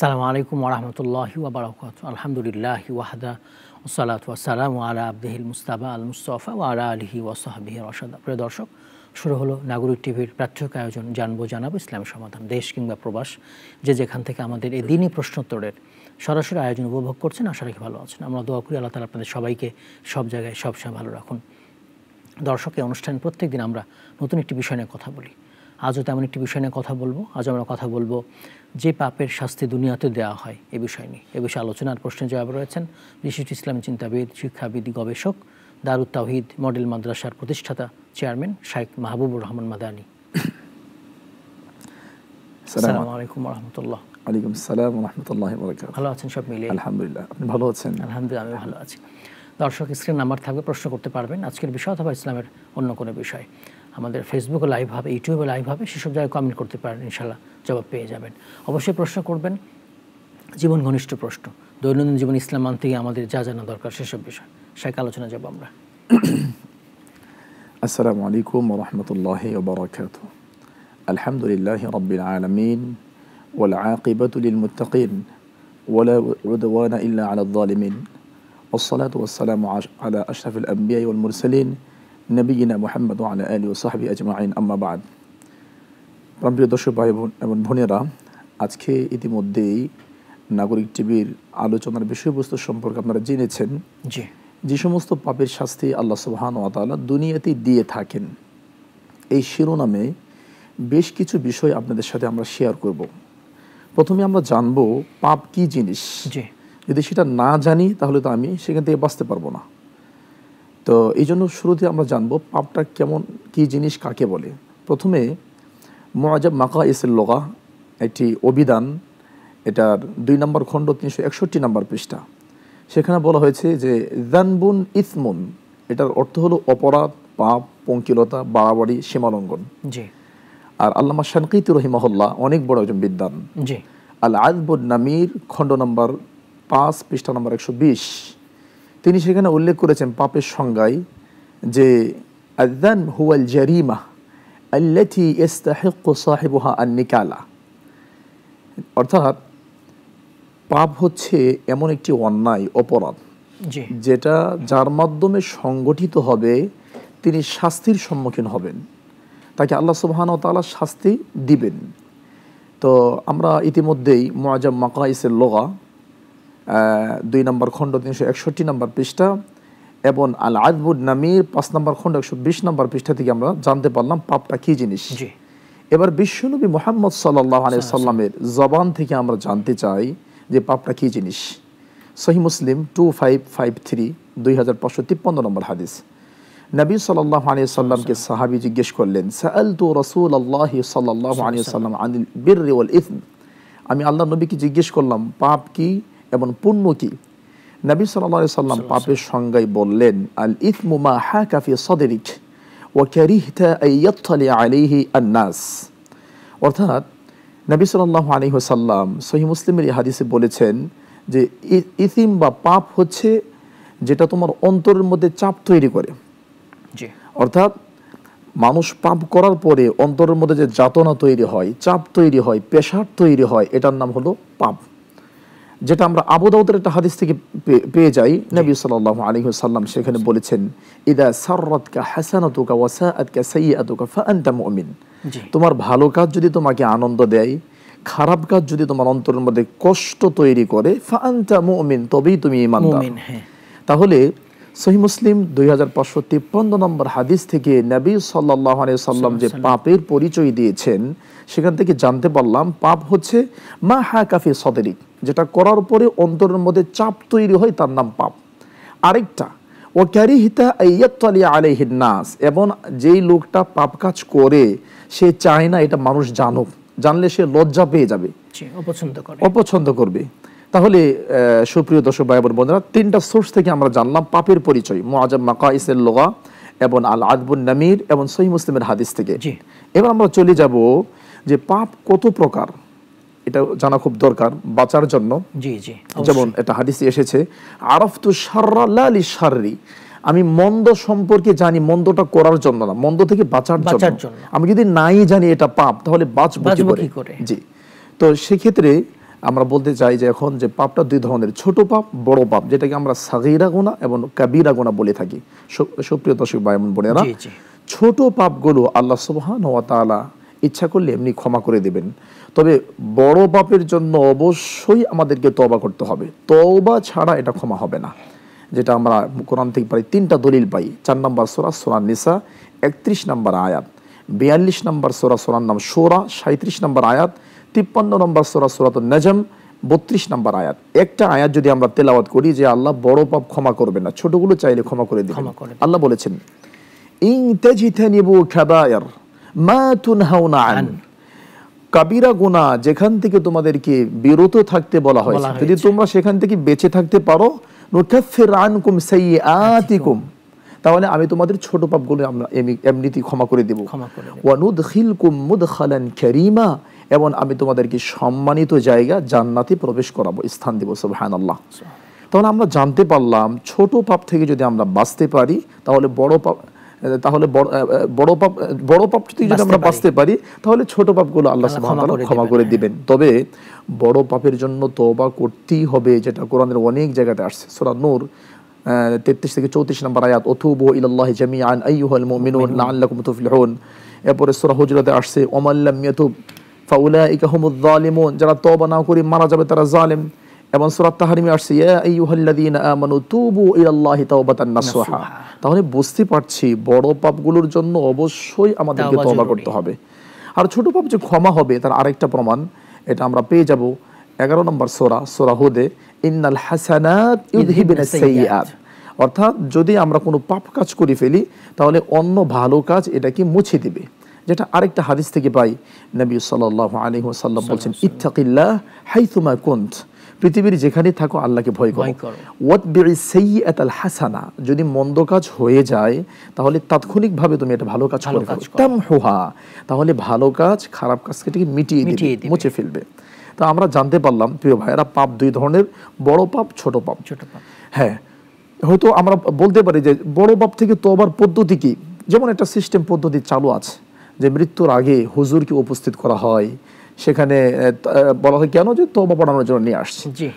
আসসালামু আলাইকুম ওয়া রাহমাতুল্লাহি ওয়া বারাকাতুহু। আলহামদুলিল্লাহি ওয়াহদা ওয়াসসালাতু ওয়াসসালামু আলা আবদিহিল মুস্তাফা আল মুস্তাফা ওয়া আলা আলিহি ওয়া সাহবিহি রাশাদা। প্রিয় দর্শক, শুরু হলো নাগরিক টিভির প্রাত্যহিক আয়োজন জানবো জানাবো ইসলামী সমাধান। দেশ কিংবা প্রবাস যে যেখান থেকে আমাদের এই দিনই প্রশ্নোত্তরের সরাসরি আয়োজন উপভোগ করছেন, আশা রাখি ভালো আছেন। আমরা দোয়া করি আল্লাহ তাআলা আপনাদের সবাইকে সব জায়গায় সবসময় ভালো রাখুন। দর্শক, এই অনুষ্ঠানে প্রত্যেক দিন আমরা নতুন একটি বিষয় নিয়ে কথা বলি। আজও তেমন একটি বিষয় নিয়ে কথা বলবো। আজ আমরা কথা বলবো যে পাপের শাস্তি দুনিয়াতে দেওয়া হয় এই বিষয় নিয়ে। এ বিষয়ে আলোচনার প্রশ্নে জবাব রয়েছেন বিশিষ্ট ইসলামী চিন্তাবিদ, শিক্ষাবিদ, গবেষক, দারুত তাওহীদ মডেল মাদ্রাসার প্রতিষ্ঠাতা চেয়ারম্যান শাইখ মাহবুবুর রহমান মাদানী। আসসালামু আলাইকুম ওয়া রাহমাতুল্লাহ। ওয়ালাইকুম আসসালাম ওয়া রাহমাতুল্লাহি ওয়া বারাকাতুহু। ভালো আছেন সব মিলিয়ে? আলহামদুলিল্লাহ। আপনি ভালো আছেন? আলহামদুলিল্লাহ, আমি ভালো আছি। দর্শক, স্ক্রিন নাম্বার থাকবে, প্রশ্ন করতে পারবেন আজকের বিষয় অথবা ইসলামের অন্য কোনো বিষয়। আমাদের ফেসবুকে লাইভ হবে, ইউটিউবে লাইভ হবে, সেসব জায়গায় কমেন্ট করতে পারেন, ইনশাআল্লাহ জবাব পেয়ে যাবেন। অবশ্যই প্রশ্ন করবেন জীবন ঘনিষ্ঠ প্রশ্ন, দৈনন্দিন জীবন ইসলাম মানতে গিয়ে আমাদের যা জানা দরকার সেসব বিষয়। শাইখ আলোচনা যাব আমরা। আসসালামু আলাইকুম ওয়া রাহমাতুল্লাহি ওয়া বারাকাতুহু। আলহামদুলিল্লাহি রাব্বিল আলামিন ওয়াল আকিবাতু লিল মুত্তাকিন ওয়ালা উদওয়ানা ইল্লা আলাল যালিমিন ওয়াসসালাতু ওয়াসসালামু আলা আশরাফিল আমবিয়া ওয়াল মুরসালিন নবিয়িনা মুহাম্মদ ওয়া আলা আলিহি ওয়া সাহবিহি আজমাইন, আম্মা বা'দ। প্রিয় দর্শক ভাই এবং বোনেরা, আজকে ইতিমধ্যেই নাগরিক টিভির আলোচনার বিষয়বস্তু সম্পর্কে আপনারা জেনেছেন। যে সমস্ত পাপের শাস্তি আল্লাহ সুবহানাহু ওয়া তাআলা দুনিয়াতেই দিয়ে থাকেন, এই শিরোনামে বেশ কিছু বিষয় আপনাদের সাথে আমরা শেয়ার করব। প্রথমে আমরা জানব পাপ কি জিনিস। যদি সেটা না জানি তাহলে তো আমি সেখান থেকে বাঁচতে পারবো না। তো এই জন্য শুরুতে আমরা জানবো পাপটা কেমন, কি জিনিস, কাকে বলে। প্রথমে মুআজাম মাকাইসিল লুগা একটি অভিধান, এটার 2 নম্বর খণ্ড 361 নম্বর পৃষ্ঠা, সেখানে বলা হয়েছে যে যানবুন ইসমুন, এটার অর্থ হলো অপরাধ, পাপ, পঙ্কিলতা, বাড়াবাড়ি, সীমালঙ্ঘন। আর আল্লামা শানকিতি রহিমাহুল্লাহ অনেক বড় একজন বিদ্বান, আল আযবুন নামির খণ্ড নম্বর 5 পৃষ্ঠা নম্বর 120, তিনি সেখানে উল্লেখ করেছেন পাপের সংজ্ঞায় যে আয-যান হুয়াল জারিমা আল্লাতী ইস্তাহিক্কু সাহিবুহা আন-নিকালা, অর্থাৎ পাপ হচ্ছে এমন একটি অন্যায়, অপরাধ যেটা যার মাধ্যমে সংগঠিত হবে তিনি শাস্তির সম্মুখীন হবেন, তাকে আল্লাহ সুবহানাহু ওয়া তাআলা শাস্তি দিবেন। তো আমরা ইতিমধ্যেই মুআজাম মাকাইসিল লুগা 2 নম্বর খণ্ড 361 নম্বর পৃষ্ঠা এবং আল আযবুন নামির 5 নম্বর খণ্ড 120 নম্বর পৃষ্ঠা থেকে আমরা জানতে পারলাম পাপটা কি জিনিস। এবার বিশ্বনবী মুহাম্মদ সাল্লাল্লাহু আলাইহি সাল্লামের জবান থেকে আমরা জানতে চাই যে পাপটা কি জিনিস। সহিহ মুসলিম 2553 2553 নম্বর হাদিস, নবী সাল্লাল্লাহু আলাইহি সাল্লামকে সাহাবী জিজ্ঞেস করলেন, সাআলতু রাসূলুল্লাহি সাল্লাল্লাহু আলাইহি সাল্লাম আনিল বিররি ওয়াল ইসম, আমি আল্লাহর নবীকে জিজ্ঞেস করলাম পাপ কি এবং পুণ্য কি। নবী সাল্লাল্লাহু আলাইহি সাল্লাম পাপের সংজ্ঞায় বললেন, আল ইসমু মা হাকা ফি সাদরিক ওয়া কারিহতা আন ইয়াত্তালি আলাইহি আন-নাস। অর্থাৎ নবী সাল্লাল্লাহু আলাইহি ওয়াসাল্লাম সহিহ মুসলিমের এই হাদিসে বলেছেন যে ইসম বা পাপ হচ্ছে যেটা তোমার অন্তরের মধ্যে চাপ তৈরি করে। অর্থাৎ মানুষ পাপ করার পরে অন্তরের মধ্যে যে যাতনা তৈরি হয়, চাপ তৈরি হয়, প্রেশার তৈরি হয়, এটার নাম হলো পাপ। যেটা আমরা আবু দাউদের একটা হাদিস থেকে পেয়ে যাই। নবী সাল্লাল্লাহু আলাইহি ওয়াসাল্লাম সেখানে বলেছেন, ইদা সাররাতকা হাসানাতুকা ওয়া সাআতকা সাইয়্যাতুকা ফাআনতা মুমিন, তোমার ভালো কাজ যদি তোমাকে আনন্দ দেয়, খারাপ কাজ যদি তোমার অন্তরের মধ্যে কষ্ট তৈরি করে, ফাআনতা মুমিন, তবেই তুমি ঈমানদার। তাহলে সহিহ মুসলিম 2553 নম্বর হাদিস থেকে নবী সাল্লাল্লাহু আলাইহি ওয়াসাল্লাম যে পাপের পরিচয় দিয়েছেন, সেখান থেকে জানতে পারলাম পাপ হচ্ছে মা হাকা ফি সাদরিক, যেটা করার পরে অন্তরের মধ্যে চাপ তৈরি হয়, তার নাম পাপ। আরেকটা ওয়া কারিহতা আন ইয়াত্তালি আলাইহিন নাস, এবং যেই লোকটা পাপ কাজ করে সে চায় না এটা মানুষ জানুক, জানলে সে লজ্জা পেয়ে যাবে, অপছন্দ করবে। তাহলে সুপ্রিয় দর্শক ভাই বোনেরা, 3টা সোর্স থেকে আমরা জানলাম পাপের পরিচয়, মুআজাম মাকাইসিল লুগা এবং আল আযবুন নামির এবং সহিহ মুসলিমের হাদিস থেকে। এবার আমরা চলে যাব যে পাপ কত প্রকার, এটা জানা খুব দরকার বাঁচার জন্য। যেমন এটা হাদিসে এসেছে, আরাফতু শাররা লা লিশাররি, আমি মন্দ সম্পর্কে জানি মন্দটা করার জন্য না, মন্দ থেকে বাঁচার জন্য। আমি যদি নাই জানি এটা পাপ, তাহলে বাঁচবো কি করে? জি, তো সেক্ষেত্রে আমরা বলতে চাই যে এখন যে পাপটা দুই ধরনের, ছোট পাপ, বড় পাপ, যেটাকে আমরা সাগীরা গুনাহ এবং কাবীরা গুনাহ বলে থাকি। সুপ্রিয় দর্শক ভাই এবং বোনেরা, ছোট পাপগুলো আল্লাহ সুবহানাহু ওয়া তাআলা ইচ্ছা করলে এমনি ক্ষমা করে দেবেন। তবে বড় পাপের জন্য অবশ্যই আমাদেরকে তওবা করতে হবে। তওবা ছাড়া এটা ক্ষমা হবে না, যেটা আমরা কোরআন থেকে পাই। 3টা দলিল পাই। 4 নম্বর সূরা, সূরা নিসা 31 নম্বর আয়াত, 42 নম্বর সূরা, সূরার নাম সূরা 37 নম্বর আয়াত, 53 নম্বর সূরা, সূরাতুন নাজম 32 নম্বর আয়াত। একটা আয়াত যদি আমরা তেলাওয়াত করি যে আল্লাহ বড় পাপ ক্ষমা করবেন না, ছোটগুলো চাইলে ক্ষমা করে দিবেন। আল্লাহ বলেছেন, ইন তাজতানিবু কাবায়র মা তুনহাউনা আন, কাবিরা গুনাহ যেখান থেকে তোমাদেরকে বিরত থাকতে বলা হয়েছে, যদি তোমরা সেখান থেকে বেঁচে থাকতে পারো, নুকাফির আনকুম সাইয়্যাতিকুম, তাহলে আমি তোমাদের ছোট পাপগুলো আমরা এমনিতেই ক্ষমা করে দেব। ওয়া নুদখিলকুম মুদখালান কারীমা, এবং আমি তোমাদেরকে সম্মানিত জায়গা জান্নাতে প্রবেশ করাবো, স্থান দেব। সুবহানাল্লাহ। তাহলে আমরা জানতে পারলাম ছোট পাপ থেকে যদি আমরা বাঁচতে পারি, তাহলে বড় পাপ থেকে যদি আমরা বাঁচতে পারি, তাহলে ছোট পাপগুলো আল্লাহ সুবহানাহু ওয়া তাআলা ক্ষমা করে দিবেন। তবে বড় পাপের জন্য তওবা করতেই হবে, যেটা কোরআনের অনেক জায়গাতে আসছে। সূরা নূর 33 থেকে 34 নম্বর আয়াত, ওতুবু ইলাল্লাহি জামিআন আইয়ুহাল মুমিনুন লাআল্লাকুম তুফলিহুন। এরপরে সূরা হুজরাতে আসছে, ওমান লাম ইয়াতুব ফাউলাইকা হুমুয যালিমুন, যারা তওবা না করে মারা যাবে তারা জালেম। এবং সূরা তাহরিমে আসছে, ইয়া আইয়ুহাল্লাযীনা আমানু তুবু ইলাল্লাহি তাওবাতান নাসুহা। তাহলে বুঝতে পারছি বড় পাপগুলোর জন্য অবশ্যই আমাদেরকে তওবা করতে হবে। আর ছোট পাপ যে ক্ষমা হবে তার আরেকটা প্রমাণ, এটা আমরা পেয়ে যাব 11 নম্বর সূরা, সূরা হুদে, ইন্নাল হাসানাত ইউযহিবুনাস সাইয়্যাত। অর্থাৎ যদি আমরা কোনো পাপ কাজ করে ফেলি, তাহলে অন্য ভালো কাজ এটাকে মুছে দিবে। যেটা আরেকটা হাদিস থেকে পাই, নবী সাল্লাল্লাহু আলাইহি ওয়াসাল্লাম বলেছেন, ইত্তাকিল্লাহ হাইথুমা কুনত, পৃথিবীর যেখানে থাকো আল্লাহকে ভয় করো। ওয়াতবি'is সাইয়্যাতাল হাসানা, যদি মন্দ কাজ হয়ে যায় তাহলে তাৎক্ষণিকভাবে তুমি এটা ভালো কাজ করে ফেলো। তামহুহা, তাহলে ভালো কাজ খারাপ কাজকে মিটিয়ে দিবে, মুছে ফেলবে। তো আমরা জানতে পারলাম প্রিয় ভাইয়েরা, পাপ দুই ধরনের, বড় পাপ, ছোট পাপ। হ্যাঁ, হয়তো আমরা বলতে পারি যে বড় পাপ থেকে তওবার পদ্ধতি কি। যেমন একটা সিস্টেম পদ্ধতি চালু আছে যে মৃত্যুর আগে হুজুরকে উপস্থিত করা হয়, সেখানে বলা হয় কেন, যে তওবা পড়ানোর জন্য নিয়ে আসছে। জি,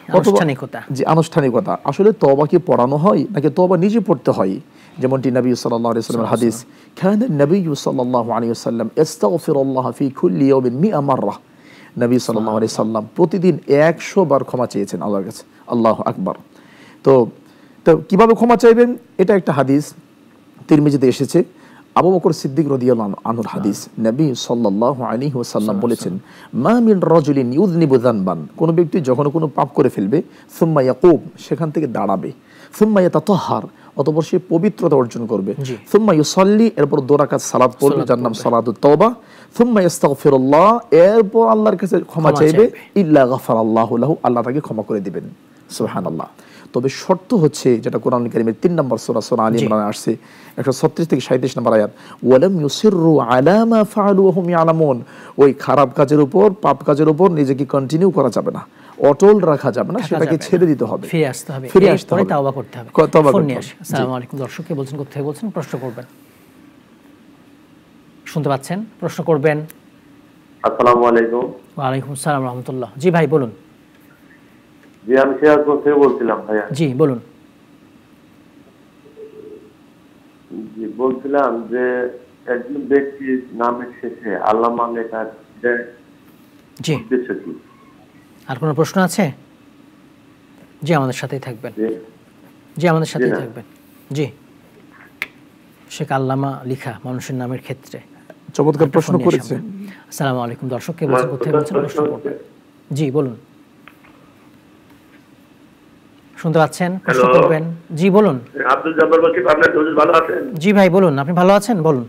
আনুষ্ঠানিকতা। আসলে তওবা কি পড়ানো হয় নাকি তওবা নিজে পড়তে হয়? যেমনটি নবী সাল্লাল্লাহু আলাইহি ওয়াসাল্লামের হাদিস, কানা নবী সাল্লাল্লাহু আলাইহি ওয়াসাল্লাম ইস্তাগফিরুল্লাহ ফি কুল্লি ইয়াউমিন 100 মাররা। নবী সাল্লাল্লাহু আলাইহি সাল্লাম প্রতিদিন 100 বার ক্ষমা চেয়েছেন আল্লাহর কাছে। আল্লাহু আকবার। তো কিভাবে ক্ষমা চাইবেন, এটা একটা হাদিস তিরমিজিতে এসেছে। আবু বকর সিদ্দিক রাদিয়াল্লাহু আনহুর হাদিস, নবী সাল্লাল্লাহু আলাইহি ওয়াসাল্লাম বলেছেন, মা মিন রাজুলিন ইউযনিবু যানবান, কোন ব্যক্তি যখন কোনো পাপ করে ফেলবে, সুম্মা ইয়াকুম, সেখান থেকে দাঁড়াবে, সুম্মা ইয়াতাতাহহার, অতঃপর সে পবিত্রতা অর্জন করবে, সুম্মা ইউসাল্লি, এরপর 2 রাকাত সালাত পড়বে যার নাম সালাতুত তাওবা, সুম্মা ইস্তাগফিরুল্লাহ, এরপর আল্লাহর কাছে ক্ষমা চাইবে, ইল্লা গাফারাল্লাহু লাহু, আল্লাহ তাকে ক্ষমা করে দিবেন। সুবহানাল্লাহ। তবে শর্ত হচ্ছে, যেটা কোরআন কারীমের 3 নম্বর সূরা, সূরা আলী ইমরানে আসছে 136 থেকে 37 নম্বর আয়াত, ওয়ালাম ইউসিররু আলা মা ফাআলু ওয়া হুম ইয়ালামুন, ওই খারাপ কাজের উপর, পাপ কাজের উপর নিজেকে কন্টিনিউ করা যাবে না, অটল রাখা যাবে না, সেটাকে ছেড়ে দিতে হবে, ফিরে আসতে হবে, এরপরে তওবা করতে হবে। ফোন নিয়ে আসি। আসসালামু আলাইকুম। দর্শক কে বলছেন, কোথা থেকে বলছেন, প্রশ্ন করবেন, শুনতে পাচ্ছেন, প্রশ্ন করবেন। আসসালামু আলাইকুম। ওয়া আলাইকুম আসসালাম ওয়া রাহমাতুল্লাহ। জি ভাই বলুন। জি, আমি সিরাজগঞ্জ থেকে বলছিলাম ভাইয়া। জি বলুন। জি, বলছিলাম যে একজন ব্যক্তির নামের শেষে আল্লামা লেখা উদ্দেশ্য কি? আর কোনো প্রশ্ন আছে? জি, আমাদের সাথেই থাকবেন। জি, আমাদের সাথেই থাকবেন। জি, শেখ আল্লামা লিখা মানুষের নামের ক্ষেত্রে চমৎকার প্রশ্ন করেছেন। আসসালামু আলাইকুম। দর্শক কে বলছেন, কোথায় বলছেন, প্রশ্ন করবেন। জি বলুন। শুনতে পাচ্ছেন, প্রশ্ন করবেন। জি বলুন। আব্দুল জব্বার বলছি, আপনার হুজুর ভালো আছেন? জি ভাই বলুন, আপনি ভালো আছেন? বলুন।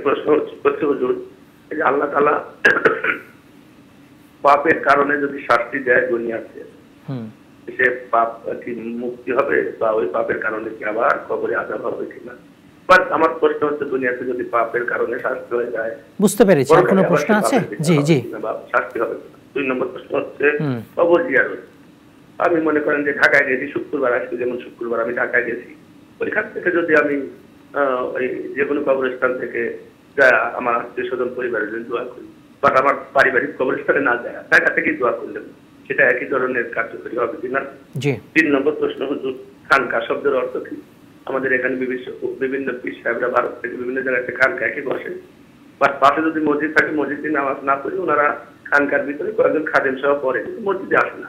প্রশ্ন হচ্ছে হুজুর, এই যে আল্লাহ তাআলা পাপের কারণে যদি শাস্তি দেয় দুনিয়াতে, সে পাপ কি মুক্তি হবে, বা ওই পাপের কারণে কি আবার কবরে আযাব হবে কিনা? বাট আমার প্রশ্ন হচ্ছে, দুনিয়াতে যদি পাপের কারণে শাস্তি হয়ে যায়। বুঝতে পেরেছি। আর কোনো প্রশ্ন আছে? জি জি, শাস্তি হবে। 2 নম্বর প্রশ্ন হচ্ছে কবর জিয়ারত। আমি মনে করেন যে ঢাকায় গেছি শুক্রবার, আজকে যেমন শুক্রবার আমি ঢাকায় গেছি, ওইখান থেকে যদি আমি ওই যে কোনো কবরস্থান থেকে যা আমার আত্মীয় স্বজন পরিবারের জন্য দোয়া করি, বাট আমার পারিবারিক কবরস্থানে না যায়, ঢাকা থেকেই দোয়া করলেন, সেটা একই ধরনের কার্যকরী হবে কিনা? 3 নম্বর প্রশ্ন, হুজুর খানকা শব্দের অর্থ কি? আমাদের এখানে বিভিন্ন পীর সাহেবরা ভারত থেকে বিভিন্ন জায়গায় খানকা একই বসে, বাট পাশে যদি মসজিদ থাকে মসজিদে নামাজ না পড়ে ওনারা খানকার ভিতরে কয়েকজন খাদেম সহ পড়ে, কিন্তু মসজিদে আসে না।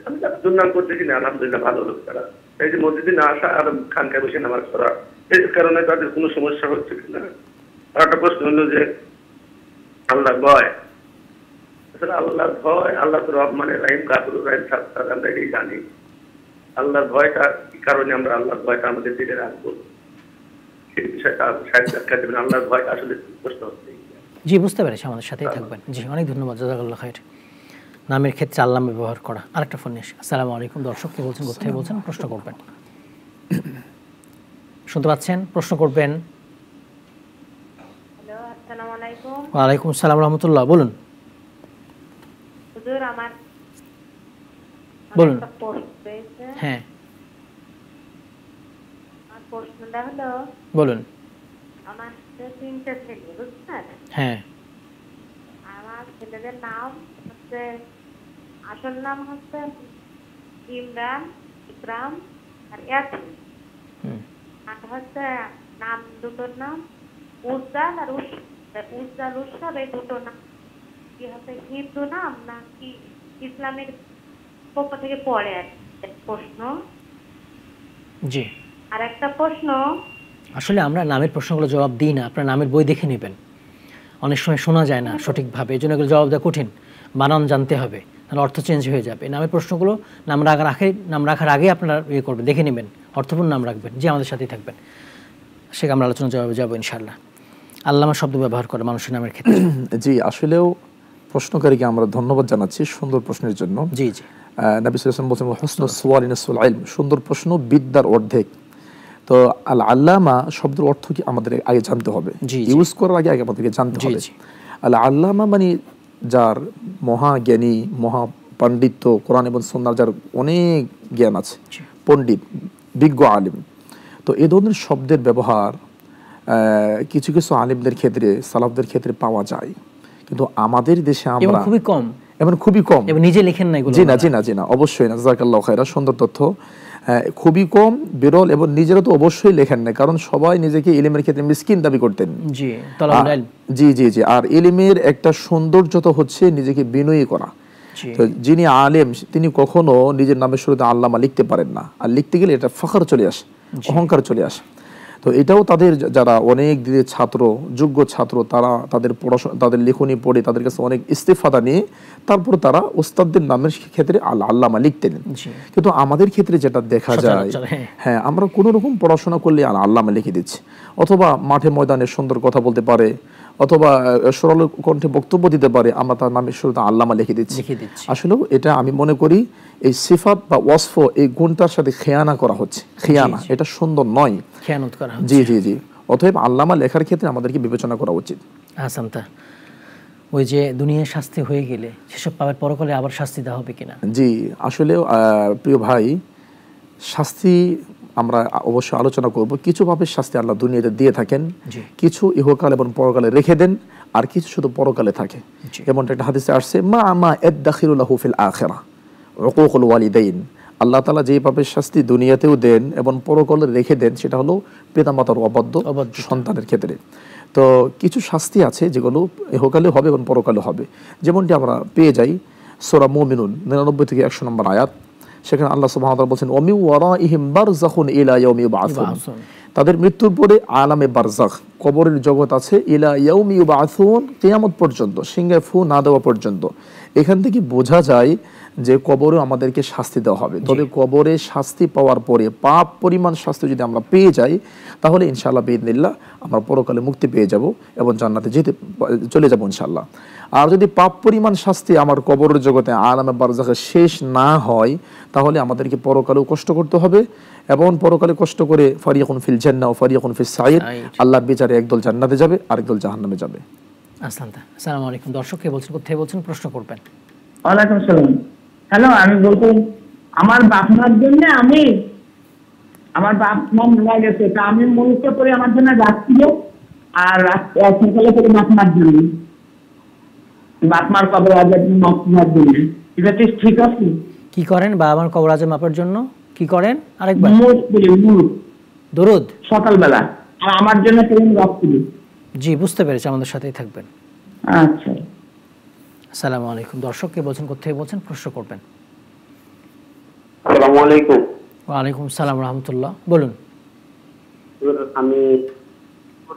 আমি তার দুর্নাম করতেছি না, আলহামদুলিল্লাহ ভালো লোক তারা। এই যে মসজিদে না আসা আর খানকায় বসে নামাজ পড়া, এই কারণে তাদের কোনো সমস্যা হচ্ছে কিনা? আর একটা প্রশ্ন হলো যে আল্লাহর ভয়, আসলে আল্লাহর ভয়, আল্লাহ তো রব মানে রাহিম, কাফুর রাহিম, সাত্তার, আমরা এটাই জানি। আল্লাহর ভয়টা কি কারণে আমরা আল্লাহর ভয়টা আমাদের দিলে রাখবো, সেই বিষয়টা সাহিত্য দেবেন। আল্লাহর ভয়টা আসলে প্রশ্ন হচ্ছে। জি, বুঝতে পেরেছি, আমাদের সাথেই থাকবেন। জি, অনেক ধন্যবাদ, জাযাকাল্লাহ খাইর। নামের ক্ষেত্রে আল্লাহ ব্যবহার করা। আরেকটা ফোন নিয়ে আসসালামু আলাইকুম। দর্শক কে বলছেন, কোথায় বলছেন, প্রশ্ন করবেন। শুনতে পাচ্ছেন? প্রশ্ন করবেন। হ্যালো, আসসালামু আলাইকুম। ওয়ালাইকুম আসসালাম রাহমাতুল্লাহ, বলুন। হুজুর আমার বলুন। হ্যাঁ, আমার প্রশ্নটা হলো, বলুন। আমার 3টে ছেলে, বুঝছেন? হ্যাঁ। আমার ছেলেদের নাম হচ্ছে, আসল নাম হচ্ছে ইমরান, ইকরাম আর ইয়াসিন। আর হচ্ছে নাম দুটোর নাম উজ্জাল আর উজ্জাল উৎসব, এই দুটো নাম কি হচ্ছে হিন্দু নাম না কি ইসলামের পক্ষ থেকে পড়ে? আর প্রশ্ন। জি। আর একটা প্রশ্ন, আসলে আমরা নামের প্রশ্নগুলো জবাব দিই না, আপনার নামের বই দেখে নেবেন। অনেক সময় শোনা যায় না সঠিকভাবে, এই জন্য এগুলো জবাব দেওয়া কঠিন। বানান জানতে হবে, তাহলে অর্থ চেঞ্জ হয়ে যাবে। নামের প্রশ্নগুলো নাম রাখার আগে আপনারা ইয়ে করবেন, দেখে নেবেন, অর্থপূর্ণ নাম রাখবেন। যে আমাদের সাথেই থাকবেন, সেটা আমরা আলোচনা জবাবে যাবো ইনশাআল্লাহ। আল্লামা শব্দ ব্যবহার করে মানুষের নামের ক্ষেত্রে। জি, আসলেও প্রশ্নকারীকে আমরা ধন্যবাদ জানাচ্ছি সুন্দর প্রশ্নের জন্য। জি জি। নবী সাল্লাল্লাহু আলাইহি ওয়াসাল্লাম বলেছেন হুসনুস সুওয়াল ইনসুল ইলম, সুন্দর প্রশ্ন বিদ্যার অর্ধেক। তো আল আল্লামা শব্দের অর্থ কি আমাদের আগে জানতে হবে, ইউজ করার আগে আমাদেরকে জানতে হবে। আল আল্লামা মানে যার মহাজ্ঞানী, মহা পাণ্ডিত্য, কোরআন এবং সুন্নাহর যার অনেক জ্ঞান আছে, পণ্ডিত, বিজ্ঞ আলিম। তো এই ধরনের শব্দের ব্যবহার কিছু কিছু আলিমদের ক্ষেত্রে, সালাফদের ক্ষেত্রে পাওয়া যায়, কিন্তু আমাদের দেশে আমরা খুবই কম, এবং খুবই কম। এবং নিজে লেখেন না এগুলো। জি না, অবশ্যই না। জাযাকাল্লাহু খাইরা, সুন্দর তথ্য। খুবই কম, বিরল, এবং নিজেরা তো অবশ্যই লেখেন না, কারণ সবাই নিজেকে ইলমের ক্ষেত্রে মিসকিন দাবি করতেন। জি। আর ইলমের একটা সৌন্দর্যতা হচ্ছে নিজেকে বিনয়ী করা। তো যিনি আলেম তিনি কখনো নিজের নামের শুরুতে আল্লামা লিখতে পারেন না, আর লিখতে গেলে এটা ফখর চলে আসে, অহংকার চলে আসে। তো এটাও তাদের যারা অনেক দিনের ছাত্র, যোগ্য ছাত্র, তারা তাদের পড়াশোনা, তাদের লেখনী পড়ে তাদের কাছে অনেক ইস্তেফাদা নিয়ে তারপর তারা ওস্তাদদের নামের ক্ষেত্রে আল্লামা লিখতেন। কিন্তু আমাদের ক্ষেত্রে যেটা দেখা যায়, হ্যাঁ, আমরা কোনো রকম পড়াশোনা করলে আল্লামা লিখে দিচ্ছি, অথবা মাঠে ময়দানে সুন্দর কথা বলতে পারে, অথবা সরল কণ্ঠে বক্তব্য দিতে পারে, আমরা তার নামের শুরুতে আল্লামা লিখে দিচ্ছি। আসলেও এটা আমি মনে করি এই সিফাত বা ওয়াসফ, এই গুণটার সাথে খেয়ানা করা হচ্ছে। খেয়ানা, এটা সুন্দর নয়, খেয়ানত করা হচ্ছে। জি। অতএব আল্লামা লেখার ক্ষেত্রে আমাদেরকে বিবেচনা করা উচিত। আসামতা ওই যে দুনিয়ার শাস্তি হয়ে গেলে সেসব পাপের পরকালে আবার শাস্তি দেওয়া হবে কিনা? জি, আসলে প্রিয় ভাই, শাস্তি আমরা অবশ্যই আলোচনা করব। কিছু পাপের শাস্তি আল্লাহ দুনিয়াতে দিয়ে থাকেন, কিছু ইহকাল এবং পরকালে রেখে দেন, আর কিছু শুধু পরকালে থাকে। এমনটা একটা হাদিসে আসছে, মা ইয়াদখিরু লাহু ফিল আখিরাহ উকুকুল ওয়ালিদাইন। আল্লাহ তাআলা যে পাপের শাস্তি দুনিয়াতেও দেন এবং পরকালে রেখে দেন, সেটা হলো পিতামাতার অবাধ্য সন্তানের ক্ষেত্রে। তো কিছু শাস্তি আছে যেগুলো ইহকালে হবে এবং পরকালে হবে, যেমনটি আমরা পেয়ে যাই সূরা মুমিনুন 99 থেকে 100 নম্বর আয়াত। সেখানে আল্লাহ সুবহানাহু ওয়া তাআলা বলেন, ওয়া মিন ওয়ারাইহিম বারযাখুন ইলা ইয়াউমি ইউবআসুন। তাদের মৃত্যুর পরে আলামে বারযাখ, কবরের জগৎ আছে, ইলা ইয়াউমি ইউবআসুন, কিয়ামত পর্যন্ত, সিংহায় ফু না দেওয়া পর্যন্ত। এখান থেকে বোঝা যায় যে কবরে আমাদেরকে শাস্তি দেওয়া হবে। তবে কবরে শাস্তি পাওয়ার পরে পাপ পরিমাণ শাস্তি যদি আমরা পেয়ে যাই, তাহলে ইনশাআল্লাহ বিইذনিল্লাহ আমরা পরকালে মুক্তি পেয়ে যাব এবং জান্নাতে চলে যাব ইনশাআল্লাহ। আর যদি পাপ পরিমাণ শাস্তি আমার কবরের জগতে আলামে বারযাখে শেষ না হয়, তাহলে আমাদেরকে পরকালেও কষ্ট করতে হবে, এবং পরকালে কষ্ট করে ফারিয়াকুন ফিল জান্নাহ ওয়া ফারিয়াকুন ফিস সাঈর, আল্লাহর বিচারে একদল জান্নাতে যাবে, আরেকদল জাহান্নামে যাবে। আসসালামু আলাইকুম। দর্শক কে বলছেন, কোথায় বলছেন, প্রশ্ন করবেন। ওয়ালাইকুম আসসালাম। হ্যালো, আমি বলছি আমার বাপ মার জন্য আমার বাপ মা মারা গেছে, তা আমি মূলত করে আমার জন্য রাখছিল, আর সকালে করে বাপ মার জন্য। বাপ মার কবর আজাব মাফ করার জন্য, এটা কি ঠিক আছে? কি করেন বাবা মার কবর আযাব মাপের জন্য? কি করেন আরেকবার? মুদ দরুদ সকালবেলা, আর আমার জন্য কেমন রাখছিল। জি বুঝতে পেরেছি, আমাদের সাথেই থাকবেন। আচ্ছা, আসসালামু আলাইকুম। দর্শক কে বলছেন, কোথা থেকে বলছেন, প্রশ্ন করবেন। আসসালামু আলাইকুম। ওয়ালাইকুম সালাম রাহমাতুল্লাহ, বলুন। আমি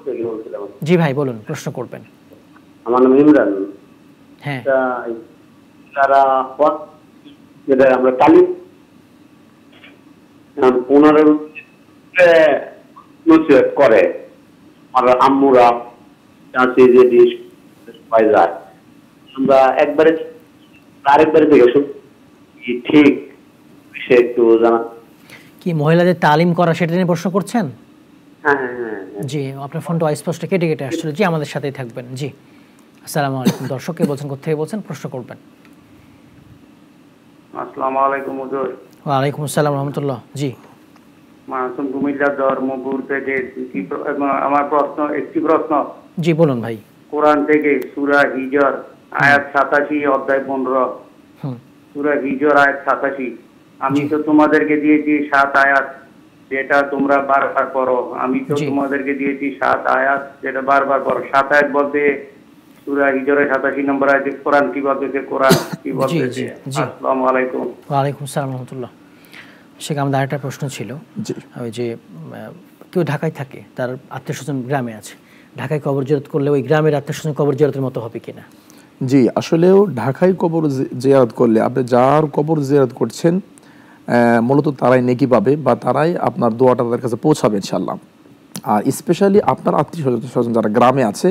থেকে বলছিলাম। জি ভাই বলুন, প্রশ্ন করবেন। আমার নাম ইমরান। হ্যাঁ, যারা যেটা আমরা তালিম 15 নসিহত করে, আমার আম্মুরা চাচি যেটি সবাই যায়, আমরা আরেকবারে থেকে ঠিক সে একটু জানা। কি মহিলাদের তালিম করা সেটা নিয়ে প্রশ্ন করছেন? হ্যাঁ হ্যাঁ হ্যাঁ জি, আপনার ফোনটা অস্পষ্ট কেটে কেটে আসছিল। জি, আমাদের সাথেই থাকবেন। জি, আসসালামু আলাইকুম। দর্শক কে বলছেন, কোথা থেকে বলছেন, প্রশ্ন করবেন। আসসালামু আলাইকুম হুজুর। ওয়ালাইকুম আসসালাম রাহমাতুল্লাহ। জি, মাসুম কুমিল্লা ধর্মপুর থেকে। আমার একটি প্রশ্ন। জি বলুন ভাই। কোরআন থেকে সূরা হিজর আয়াত 87 অধ্যায় 15, হুম, সূরা হিজর আয়াত 87। আমি তো তোমাদেরকে দিয়েছি 7 আয়াত যেটা তোমরা বারবার পড়ো। আমি তো তোমাদেরকে দিয়েছি 7 আয়াত যেটা বারবার পড়ো। 7 আয়াত বলতে সূরা হিজরের 87 নম্বর আয়াতে কোরআন কি বলতেছে? কোরআন কি বলতেছে? আসসালামু আলাইকুম। ওয়ালাইকুম আসসালাম রাহমাতুল্লাহ। সেখানে আমাদের আরেকটা প্রশ্ন ছিল, ওই যে কেউ ঢাকায় থাকে, তার আত্মীয়স্বজন গ্রামে আছে, ঢাকায় কবর জিয়ারত করলে ওই গ্রামের আত্মীয়স্বজন কবর জিয়ারতের মতো হবে কিনা? জি, আসলেও ঢাকায় কবর জিয়ারত করলে আপনি যার কবর জিয়ারত করছেন মূলত তারাই নেকি পাবে, বা তারাই আপনার দোয়াটা তাদের কাছে পৌঁছাবে ইনশাআল্লাহ। আর স্পেশালি আপনার আত্মীয় স্বজন যারা গ্রামে আছে,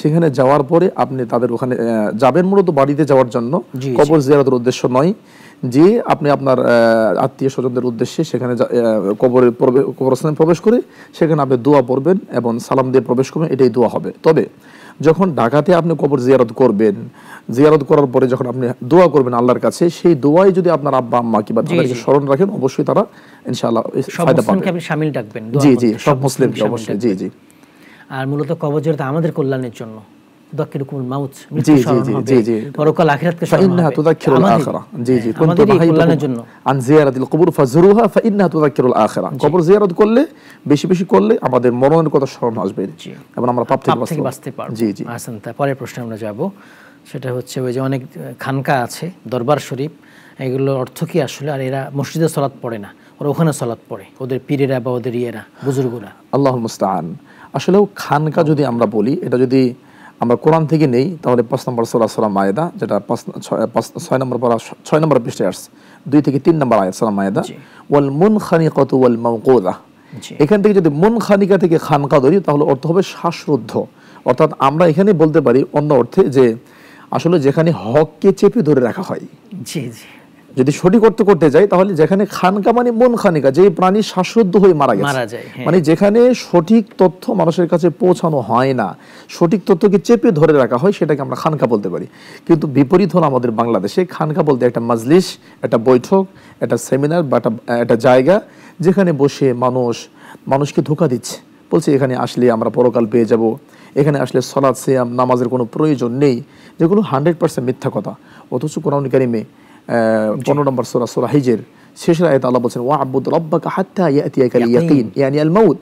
সেখানে যাওয়ার পরে আপনি তাদের ওখানে যাবেন মূলত বাড়িতে যাওয়ার জন্য, কবর জিয়ারতের উদ্দেশ্য নয় যে আপনি আপনার আত্মীয় স্বজনদের উদ্দেশ্যে সেখানে কবরস্থানে প্রবেশ করে সেখানে আপনি দোয়া পড়বেন এবং সালাম দিয়ে প্রবেশ করবেন, এটাই দোয়া হবে। তবে যখন ঢাকাতে আপনি কবর জিয়ারত করবেন, জিয়ারত করার পরে যখন আপনি দোয়া করবেন আল্লাহর কাছে, সেই দোয়ায় যদি আপনার আব্বা আম্মা কিংবা তাদেরকে স্মরণ রাখেন, অবশ্যই তারা ইনশাআল্লাহ ফায়দা পাবে। আপনি শামিল রাখবেন। জি জি, সব মুসলিমকে অবশ্যই। জি জি। আর মূলত কবর জিয়ারত আমাদের কল্যাণের জন্য। যাকুমুল মাউত, জি জি জি জি, পরকাল আখিরাতকে ফাইন্নাহা তুযাক্কিরুল আখিরা। জি জি, আমাদের কল্যাণের জন্য। আন জিয়ারাতিল কুবুর ফাজুরুহা ফাইন্নাহা তুযাক্কিরুল আখিরা। কবর জিয়ারত করলে, বেশি বেশি করলে আমাদের মরণের কথা স্মরণ আসবে এবং আমরা পাপ থেকে বাঁচতে পারব। জি জি। আসেন, তারপরের প্রশ্নে আমরা যাব। সেটা হচ্ছে ওই যে অনেক খানকা আছে, দরবার শরীফ, এগুলোর অর্থ কি আসলে? আর এরা মসজিদে সালাত পড়ে না, ওরা ওখানে সালাত পড়ে, ওদের পীরেরা বা ওদের ইয়েরা, বুজুর্গরা। আল্লাহুল মুস্তাআন। আসলেও খানকা যদি আমরা বলি, এটা যদি আমরা কোরআন থেকে নেই, তাহলে 5 নম্বর সূরা সূরা মায়েদা, যেটা 6 নম্বর পারা 6 নম্বর পৃষ্ঠায় আসছে, 2 থেকে 3 নম্বর আয়াত সূরা মায়েদা, ওয়াল মুনখানিকাতু ওয়াল মাওকুযা। এখান থেকে যদি মুনখানিকা থেকে খানকা ধরি, তাহলে অর্থ হবে শ্বাসরুদ্ধ। অর্থাৎ আমরা এখানে বলতে পারি অন্য অর্থে যে আসলে যেখানে হককে চেপে ধরে রাখা হয়। জি জি, যদি সঠিক অর্থ করতে যাই, তাহলে যেখানে খানকা মানে মন খানিকা, যে প্রাণী শ্বাসরুদ্ধ হয়ে মারা যায়, মানে যেখানে সঠিক তথ্য মানুষের কাছে পৌঁছানো হয় না, সঠিক তথ্যকে চেপে ধরে রাখা হয়, সেটাকে আমরা খানকা বলতে পারি। কিন্তু বিপরীত হলো আমাদের বাংলাদেশে, খানকা বলতে একটা মাজলিস, একটা বৈঠক, একটা সেমিনার বা একটা জায়গা যেখানে বসে মানুষকে ধোঁকা দিচ্ছে, বলছে এখানে আসলে আমরা পরকাল পেয়ে যাব, এখানে আসলে সালাত সিয়াম নামাজের কোনো প্রয়োজন নেই, যেগুলো 100% মিথ্যা কথা। অথচ কোরআন কারিমে 15 নম্বর সূরা সূরা হিজর শেষের আয়াতে আল্লাহ বলেন, ওয়া'বুদ রাব্বাকা হাত্তা ইয়াতিয়াকাল ইয়াকিন, ইয়ানি আল মাউত।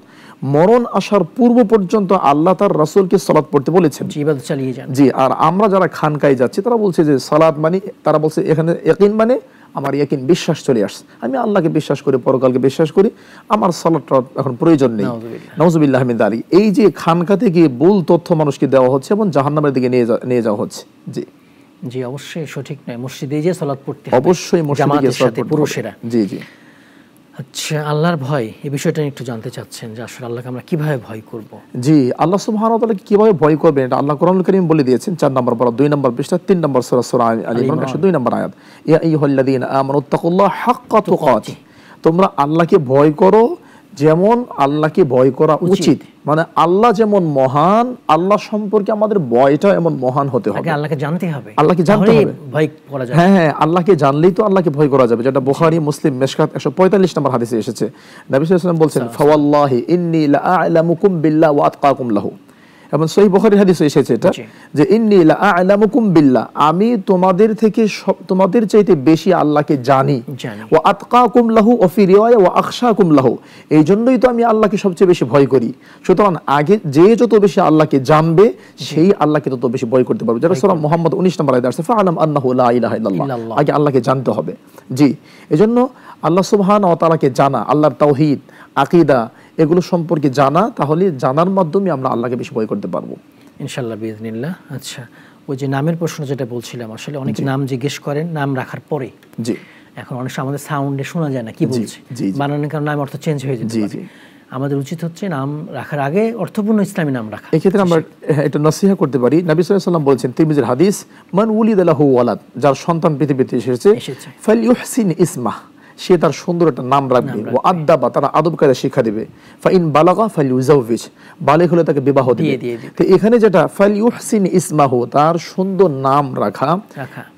মরণ আসার পূর্ব পর্যন্ত আল্লাহ তার রাসূলকে সালাত পড়তে বলেছেন, ইবাদত চালিয়ে যান। জি। আর আমরা যারা খানকায় যাচ্ছি, তারা বলছে যে সালাত মানে, তারা বলছে এখানে ইয়াকিন মানে আমার ইয়াকিন, বিশ্বাস চলে আসছে, আমি আল্লাহকে বিশ্বাস করি, পরকালকে বিশ্বাস করি, আমার সালাতটা এখন প্রয়োজন নেই। নাউযুবিল্লাহি মিন যালিক। এই যে খানকাতে গিয়ে ভুল তথ্য মানুষকে দেওয়া হচ্ছে এবং জাহান্নামের দিকে নিয়ে যাওয়া হচ্ছে। জি জি, অবশ্যই সঠিক নয়। মসজিদে যে সালাত পড়তে হবে, অবশ্যই মসজিদে গিয়ে সালাত পড়তে পুরুষেরা। জি জি। আচ্ছা, আল্লাহর ভয়, এই বিষয়টা একটু জানতে চাচ্ছেন যে আসলে আল্লাহকে আমরা কিভাবে ভয় করব? জি, আল্লাহ সুবহানাহু ওয়া তাআলা কিভাবে ভয় করবেন, এটা আল্লাহ কোরআনুল কারীম বলে দিয়েছেন। 4 নম্বর পারা 2 নম্বর পৃষ্ঠা 3 নম্বর সূরা সূরা আল ইমরান 102 নম্বর আয়াত, ইয়া আইয়ুহাল্লাযীনা আমানুত্তাকুল্লাহ হাক্কা তুকাতি। তোমরা আল্লাহকে ভয় করো যেমন আল্লাহকে ভয় করা উচিত। মানে আল্লাহ যেমন মহান, আল্লাহ সম্পর্কে আমাদের ভয়টা এমন মহান হতে হবে। আল্লাহকে জানতে হবে, আল্লাহকে জানতে হবে, ভয় করা যাবে। হ্যাঁ, আল্লাহকে জানলেই তো আল্লাহকে ভয় করা যাবে, যেটা বুখারী মুসলিম মিশকাত 145 নম্বর হাদিসে এসেছে। নবী সাল্লাল্লাহু আলাইহি ওয়াসাল্লাম বলছেন, ফাওয়াল্লাহি ইন্নী লাআলামুকুম বিল্লাহি ওয়া আতকাকুম লাহু। এবং সহিহ বুখারীর হাদিসে এসেছে এটা, যে ইন্নী লা আ'লামুকুম বিল্লাহ, আমি তোমাদের থেকে তোমাদের চাইতে বেশি আল্লাহকে জানি, ওয়া আতকাকুম লাহু ওয়া ফি রিওয়ায়া ওয়া আখশাকুম লাহু, এই জন্যই তো আমি আল্লাহকে সবচেয়ে বেশি ভয় করি। সুতরাং আগে যে যত বেশি আল্লাহকে জানবে সেই আল্লাহকে তত বেশি ভয় করতে পারবে। যেটা সূরা মুহাম্মদ 19 নম্বর আয়াতে আছে, ফাআলাম আন্নাহু লা ইলাহা ইল্লাল্লাহ, আগে আল্লাহকে জানতে হবে। জি, এজন্য আল্লাহ সুবহানাহু ওয়া তাআলাকে জানা, আল্লাহর তাওহীদ, আকীদা, এগুলো সম্পর্কে জানা, তাহলে জানার মাধ্যমে আমরা আল্লাহকে বেশি ভয় করতে পারবো ইনশাআল্লাহ বিইজনিল্লাহ। আচ্ছা, ওই যে নামের প্রশ্ন যেটা বলছিলাম, আসলে অনেক নাম জিজ্ঞেস করেন নাম রাখার পরে, জি, এখন অনেক সময় আমাদের সাউন্ডে শোনা যায় না কি বলছে, বানানোর কারণে নাম অর্থ চেঞ্জ হয়ে যেতে পারে। আমাদের উচিত হচ্ছে নাম রাখার আগে অর্থপূর্ণ ইসলামী নাম রাখা। এই ক্ষেত্রে আমরা এটা নসিহা করতে পারি। নবী সাল্লাল্লাহু আলাইহি ওয়াসাল্লাম বলেছেন, তিরমিজির হাদিস, মান উলিদা লাহু ওয়ালাদ, যার সন্তান পৃথিবীতে এসেছে, ফালইউহসিন ইসমাহ, সে তার সুন্দর একটা নাম রাখবে, ওয়া আদাবা, তার আদব কায়দা শিক্ষা দিবে, ফাইন বালাগা ফালইউজাউবিজ, বালিগ হলে তাকে বিবাহ দিবে। তো এখানে যেটা ফালইউহসিন ইসমাহু, তার সুন্দর নাম রাখা,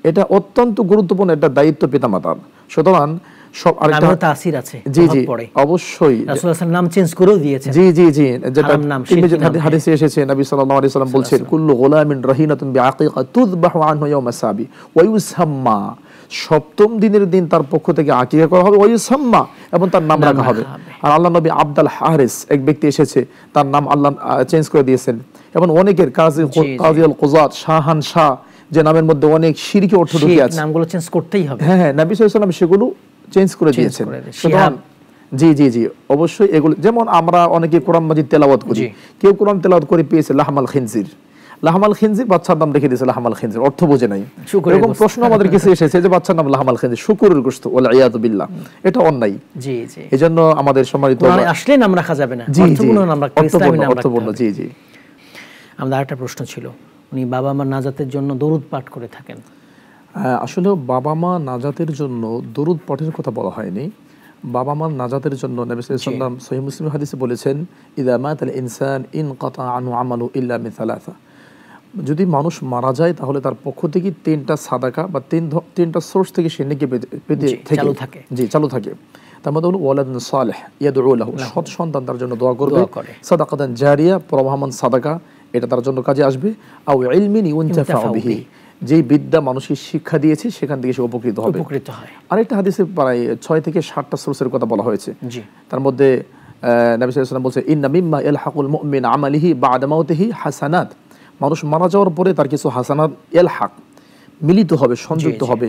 এটা অত্যন্ত গুরুত্বপূর্ণ একটা দায়িত্ব পিতামাতার। সুতরাং সব আরেকটা তাসির আছে, জি জি অবশ্যই রাসূলুল্লাহ সাল্লাল্লাহু আলাইহি ওয়াসাল্লাম নাম চেঞ্জ করেও দিয়েছেন। জি জি জি, যেটা তিরমিজির হাদিসে এসেছে, নবী সাল্লাল্লাহু আলাইহি ওয়াসাল্লাম বলছেন, কুল্লু গুলামিন রাহিনাতুন বিআকিকা তুযবাহু আনহু ইয়াওমা সাবি ওয়া ইউসাম্মা, সপ্তম দিনের দিন তার পক্ষ থেকে আকিকা করা হবে, ওয়া ইউসাম্মা, এবং তার নাম রাখা হবে। আর আল্লাহ নবী আব্দুল হারিস, এক ব্যক্তি এসেছে, তার নাম আল্লাহ চেঞ্জ করে দিয়েছেন। এবং অনেকের কাজিউল কুযাত, শাহান শাহ, যে নামের মধ্যে অনেক শিরকি অর্থ ঢুকে আছে, নামগুলো চেঞ্জ করতেই হবে। হ্যাঁ হ্যাঁ, নবী সাল্লাল্লাহু আলাইহি ওয়াসাল্লাম সেগুলো চেঞ্জ করে দিয়েছেন। জি জি জি, অবশ্যই এগুলো, যেমন আমরা অনেকে কোরআন মাজিদ তেলাওয়াত করি, কেউ কোরআন তেলাওয়াত করে পেয়েছে লাহমাল খিনজির, লাহমাল খিনজির, বাচ্চার নাম রেখে দিয়েছে লাহমাল খিনজির, অর্থ বোঝে নাই। এরকম প্রশ্ন আমাদের কাছে এসেছে যে বাচ্চার নাম লাহমাল খিনজির, শুকুরের গোশত, ওয়াল ইয়াযু বিল্লাহ, এটা অন্যায়। জি জি, এজন্য আমাদের সম্মানিত আসলে নাম রাখা যাবে না, অর্থপূর্ণ নাম রাখতে, ইসলামী নাম রাখতে হবে। জি জি। আমাদের আরেকটা প্রশ্ন ছিল, উনি বাবা মা নাজাতের জন্য দরুদ পাঠ করে থাকেন। আসলে বাবা মা নাজাতের জন্য দরুদ পাঠের কথা বলা হয়নি। বাবা মা নাজাতের জন্য নবী সাল্লাল্লাহু আলাইহি ওয়াসাল্লাম সহিহ মুসলিম হাদিসে বলেছেন, ইযা মাতাল ইনসান ইনকাতা আনহু আমালু ইল্লা মিন সালাসা, যদি মানুষ মারা যায় তাহলে তার পক্ষ থেকে 3টা সাদাকা বা 3টা সোর্স থেকে সে নেকি পেতে থাকে, জি চালু থাকে। তার মধ্যে হলো ওয়ালাদুন সালেহ ইয়াদউ লাহু, সৎ সন্তান তার জন্য দোয়া করবে, সাদাকাতান জারিয়া, প্রবাহমান সাদাকা, এটা তার জন্য কাজে আসবে, আও ইলমিন ইউনতাফাউ বিহি, যেই বিদ্যা মানুষকে শিক্ষা দিয়েছে সেখান থেকে সে উপকৃত হবে। আরেকটা হাদিসে প্রায় 6 থেকে 7টা সোর্সের কথা বলা হয়েছে। তার মধ্যে নবী সাল্লাল্লাহু আলাইহি ওয়াসাল্লাম বলছে, ইন্না মিম্মা ইলহাকুল মুমিন আমালিহি বা'দা মাউতিহি হাসানাত, মানুষ মারা যাওয়ার পরে তার কিছু হাসানাত ইলহাক, মিলিত হবে, সংযুক্ত হবে।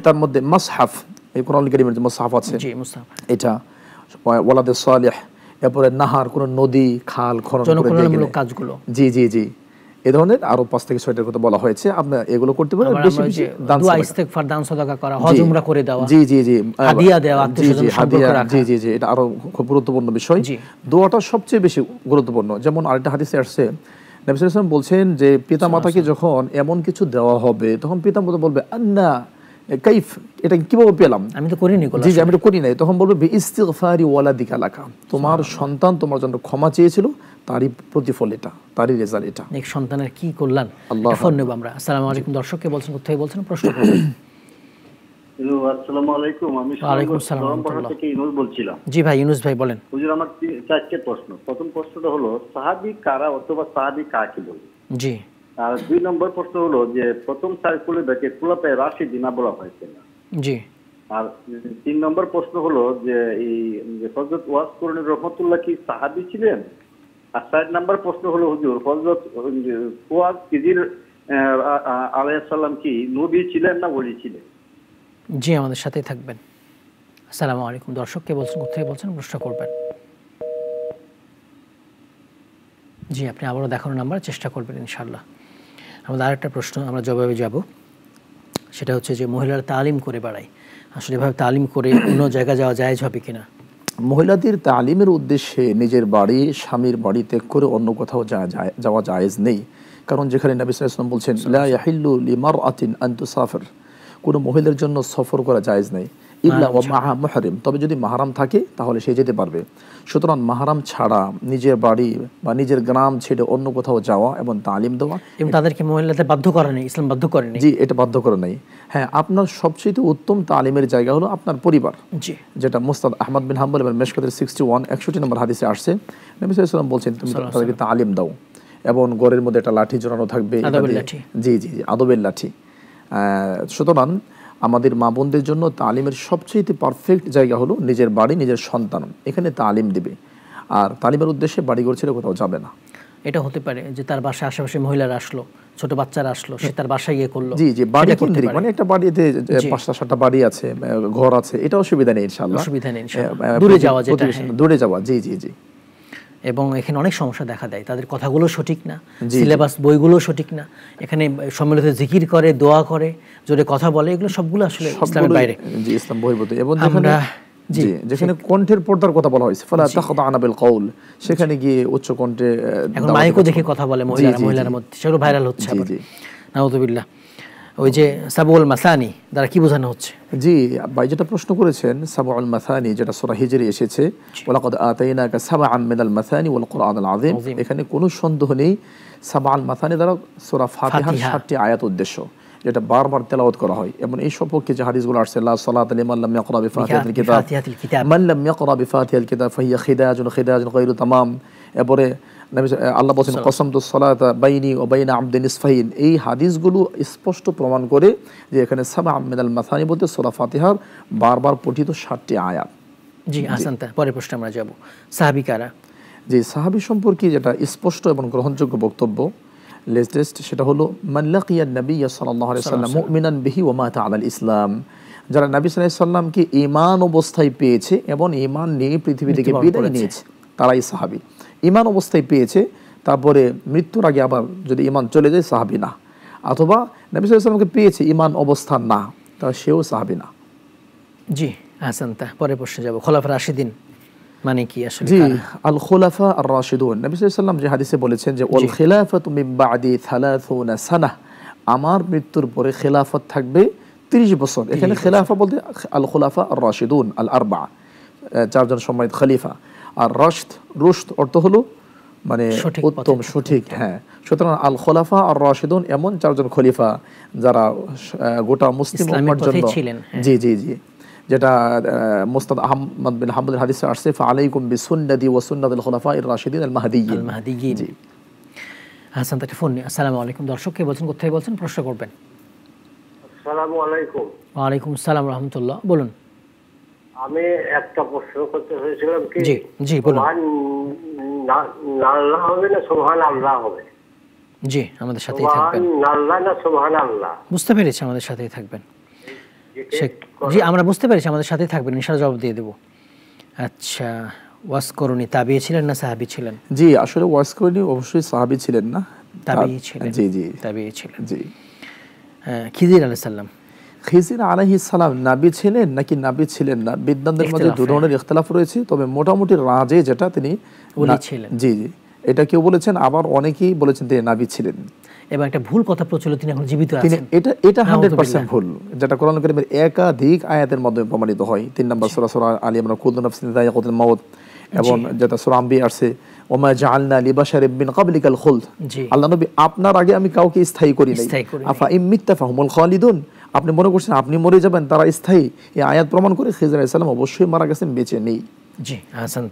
তার মধ্যে মাসহাফ, এই কোরআনুল কারীমের যে মুসহাফ আছে, এটা ওয়ালাদে সালেহ, এরপরে নাহার, কোন নদী খাল খনন করে দিয়ে কাজগুলো, জি জি জি, এই ধরনের আরো 5 থেকে 6টার কথা বলা হয়েছে। আপনি এগুলো করতে পারেন, বেশি বেশি দান দোয়া ইস্তেগফার, দান সাদাকা করা, হজ উমরা করে দেওয়া, জি জি জি, হাদিয়া দেওয়া, আত্মীয়স্বজন সম্পর্ক রাখা, জি জি জি, এটা আরো খুব গুরুত্বপূর্ণ বিষয়। দোয়াটা সবচেয়ে বেশি গুরুত্বপূর্ণ। যেমন আরেকটা হাদিসে আসছে, নবী সাল্লাল্লাহু আলাইহি ওয়াসাল্লাম বলছেন যে পিতামাতাকে যখন এমন কিছু দেওয়া হবে তখন পিতামাতা বলবে, আন্না কাইফ, এটা কিভাবে পেলাম, আমি তো করিনি, জি জি আমি তো করি নাই। তখন বলবে, বি ইস্তিগফারি ওয়ালাদিকা লাকা, তোমার সন্তান তোমার জন্য ক্ষমা চেয়েছিল, তারই প্রতিফল এটা, তারই রেজাল্ট এটা। এক সন্তানের কি করলেন, আল্লাহ ফোন নেব আমরা। আসসালামু আলাইকুম, দর্শককে বলছেন, কোথায় বলছেন, প্রশ্ন করুন। হ্যালো, আসসালামু আলাইকুম, আমি ওয়ালাইকুম থেকে ইউনুস বলছিলাম। জি ভাই, ইউনুস ভাই বলেন। হুজুর, আমার 4টে প্রশ্ন। প্রথম প্রশ্নটা হলো, সাহাবী কারা অথবা সাহাবী কাকে বলে? জি। আর 2 নম্বর প্রশ্ন হলো যে প্রথম 4 খলিফাকে খুলাফায়ে রাশিদিন বলা হয়েছে না? জি। আর 3 নম্বর প্রশ্ন হলো যে এই হযরত ওয়াস করনী রহমাতুল্লাহ কি সাহাবী ছিলেন? আর 4 নম্বর প্রশ্ন হলো, হুজুর হযরত ওয়াস কিজির আলাইহিস সালাম কি নবী ছিলেন না ওলি ছিলেন? জি, আমাদের সাথেই থাকবেন। আসসালামু আলাইকুম, দর্শককে বলছেন, কোথায় বলছেন, প্রশ্ন করবেন। জি, আপনি আবারও দেখানোর নাম্বার চেষ্টা করবেন ইনশাআল্লাহ। আমাদের আরেকটা প্রশ্ন আমরা জবাবে যাব, সেটা হচ্ছে যে মহিলারা তালিম করে বেড়ায়, আসলে এভাবে তালিম করে অন্য জায়গায় যাওয়া জায়েজ হবে কিনা? মহিলাদের তালিমের উদ্দেশ্যে নিজের বাড়ি, স্বামীর বাড়ি ত্যাগ করে অন্য কোথাও যাওয়া জায়েজ নেই। কারণ যেখানে নবী সাল্লাল্লাহু আলাইহি ওয়াসাল্লাম বলছেন, লা ইয়াহিল্লু লিমারআতিন আন তুসাফির, কোনো মহিলার জন্য সফর করা জায়েজ নেই, ইল্লা ওয়া মাহা মুহরিম, তবে যদি মাহরাম থাকে তাহলে সে যেতে পারবে। সুতরাং মাহরাম ছাড়া নিজের বাড়ি বা নিজের গ্রাম ছেড়ে অন্য কোথাও যাওয়া এবং তালিম দেওয়া, এবং তাদেরকে মহিলাদের বাধ্য করা নেই, ইসলাম বাধ্য করেনি। জি, এটা বাধ্য করা নেই। হ্যাঁ, আপনার সবচেয়ে উত্তম তালিমের জায়গা হলো আপনার পরিবার, জি, যেটা মুসনাদ আহমদ বিন হাম্বল এবং মেশকাতের 61 নম্বর হাদিসে আসছে। নবী সাল্লাল্লাহু আলাইহি ওয়াসাল্লাম বলছেন, তুমি তাদেরকে তালিম দাও এবং ঘরের মধ্যে একটা লাঠি জড়ানো থাকবে, জি জি জি, আদবের লাঠি। সুতরাং আমাদের মা বোনদের জন্য তালিমের সবচেয়ে পারফেক্ট জায়গা হলো নিজের বাড়ি, নিজের সন্তান, এখানে তালিম দিবে। আর তালিমের উদ্দেশ্যে বাড়িঘর ছেড়ে কোথাও যাবে না। এটা হতে পারে যে তার বাসায় আশেপাশে মহিলারা আসলো, ছোট বাচ্চারা আসলো, সে তার বাসায় গিয়ে করলো। জি জি, বাড়ি কেন্দ্রিক, মানে একটা বাড়িতে 5-7টা বাড়ি আছে, ঘর আছে, এটা অসুবিধা নেই ইনশাআল্লাহ, অসুবিধা নেই ইনশাআল্লাহ। দূরে যাওয়া, যেটা দূরে যাওয়া, জি জি জি। এবং এখানে অনেক সমস্যা দেখা দেয়, তাদের কথাগুলো সঠিক না, সিলেবাস বইগুলো সঠিক না, এখানে সম্মিলিত জিকির করে, দোয়া করে, জোরে কথা বলে, এগুলো সবগুলো আসলে ইসলামের বাইরে, জি, ইসলাম বহির্ভূত। এবং যেখানে কণ্ঠের পর্দার কথা বলা হয়েছে, ফালা তাখদা'না বিল কওল, সেখানে গিয়ে উচ্চ কণ্ঠে, এখন মাইকও দেখে কথা বলে মহিলার মধ্যে, সেগুলো ভাইরাল হচ্ছে। নাউযুবিল্লাহ। ওই যে সাবউল মাসানি দ্বারা কি বোঝানো হচ্ছে? জি, ভাই যেটা প্রশ্ন করেছেন, সাবউল মাসানি যেটা সূরা হিজরি এসেছে, ওয়ালাকাদ আতাইনাকা সাবআন মিনাল মাসানি ওয়াল কুরআনিল আযীম, এখানে কোনো সন্দেহ নেই সাবআল মাসানি দ্বারা সূরা ফাতিহার 7টি আয়াত উদ্দেশ্য, যেটা বারবার তেলাওয়াত করা হয়। এবং এই সম্পর্কে যে হাদিসগুলো আসছে, লা সালাতা লিমান লাম ইয়াকরা বিফাতিহাতিল কিতাব, মান লাম ইয়াকরা বিফাতিহাতিল কিতাব ফাহিয়া খিদাজুন গায়রু তামাম। এরপরে আল্লাহ বলেছেন কসমতু সালাতা বাইনি ওয়া বাইনা আবদি নিসফাইন। এই হাদিসগুলো স্পষ্ট প্রমাণ করে যে এখানে সাবআ মিনাল মাসানি বলতে সূরা ফাতিহার বারবার পঠিত 7টি আয়াত। জি, আহসান। পরের প্রশ্নে আমরা যাব, সাহাবী কারা? যে সাহাবী সম্পর্কে যেটা স্পষ্ট এবং গ্রহণযোগ্য বক্তব্য লেটেস্ট, সেটা হলো মান লাকিয়া নবী সাল্লাল্লাহু আলাইহি ওয়াসাল্লাম মুমিনান বিহি ওয়া মাতা আলাল ইসলাম, যারা নবী সাল্লাল্লাহু আলাইহি ওয়াসাল্লামকে ঈমান অবস্থায় পেয়েছে এবং ঈমান নিয়ে পৃথিবী থেকে বিদায় নিয়েছে, তারাই সাহাবী। ঈমান অবস্থায় পেয়েছে, তারপরে মৃত্যুর আগে আবার যদি ঈমান চলে যায়, সাহাবী না। অথবা নবী সাল্লাল্লাহু আলাইহি ওয়াসাল্লামকে পেয়েছে, ঈমান অবস্থা না, তাহলে সেও সাহাবী না। জি, আহসান। পরের প্রশ্নে যাব, খোলাফা রাশিদিন মানে কি আসলে? জি, আল খুলাফা আর রাশিদুন, নবী সাল্লাল্লাহু আলাইহি ওয়াসাল্লাম যে হাদিসে বলেছেন যে ওয়াল খিলাফাতু মিন বাদি 30 সানাহ, আমার মৃত্যুর পরে খেলাফত থাকবে 30 বছর। এখানে খেলাফা বলতে আল খুলাফা আর রাশিদুন আল আরবা, 4 জন সম্মানিত খলিফা। আর রুশদ অর্থ হলো মানে উত্তম, সঠিক। হ্যাঁ, সুতরাং আল খুলাফা আর রাশিদুন এমন 4 জন খলিফা যারা গোটা মুসলিম উম্মার জন্য, জি জি জি, যেটা মুস্তাদ আহমদ বিন হাম্বলের হাদিসে আসছে, ফালাইকুম বিসুন্নতি ওয়া সুন্নাতিল খুলাফাইর রাশিদিন আল মাহদিয়্যিন। জি, হাসান তাকে ফোন নিয়ে। আসসালামু আলাইকুম। দর্শক কে বলছেন, কোথায় বলছেন, প্রশ্ন করবেন। আসসালামু আলাইকুম। ওয়া আলাইকুম আসসালাম ওয়া রাহমাতুল্লাহ, বলুন। আমি একটা প্রশ্ন করতে হয়েছিলাম কি? জি জি, বলুন। আল্লাহ হবে না সুবহানাল্লাহ হবে? জি, আমাদের সাথেই থাকবেন। সুবহানাল্লাহ না সুবহানাল্লাহ? বুঝতে পেরেছি, আমাদের সাথেই থাকবেন। জি, আমরা বুঝতে পেরেছি, আমাদের সাথেই থাকবেন, ইনশাআল্লাহ জবাব দিয়ে দেব। আচ্ছা, ওয়াস করুনি তাবিঈ ছিলেন না সাহাবী ছিলেন? জি, আসলে ওয়াস করুনি অবশ্যই সাহাবী ছিলেন না, তাবিঈ ছিলেন। জি জি, তাবিঈ ছিলেন। জি। খিজির আলাইহিস সালাম, খিজির আলাইহিস সালাম নবী ছিলেন নাকি নবী ছিলেন না, বিদ্বানদের মধ্যে দু ধরনের ইখতিলাফ রয়েছে, তবে মোটামুটি রাজে যেটা তিনি ওলি ছিলেন। জি জি, এটা কেউ বলেছেন, আবার অনেকেই বলেছেন তিনি নবী ছিলেন। এবং একটা ভুল কথা প্রচলিত, তিনি এখন জীবিত আছেন। এটা 100% ভুল, যেটা কোরআন কারীমের একাধিক আয়াতের মাধ্যমে প্রমাণিত হয়। 3 নম্বর সূরা আলী ইমরান, কুল্লু নাফসিন যায়িকাতুল মাউত, এবং যেটা সূরা আম্বিয়া আসছে, ওমা জাআলনা লিবাশারিন মিন ক্বাবলিকাল খুলদ, আল্লাহ নবী আপনার আগে আমি কাউকে স্থায়ী করি নাই, আফা ইমিত্তা ফাহুমুল খালিদুন, আপনি মনে করছেন আপনি মরে যাবেন, তারা স্থায়ী। এই আয়াত প্রমাণ করে খিজির আলাইহিস সালাম অবশ্যই মারা গেছেন, বেঁচে নেই। জি, আহসান।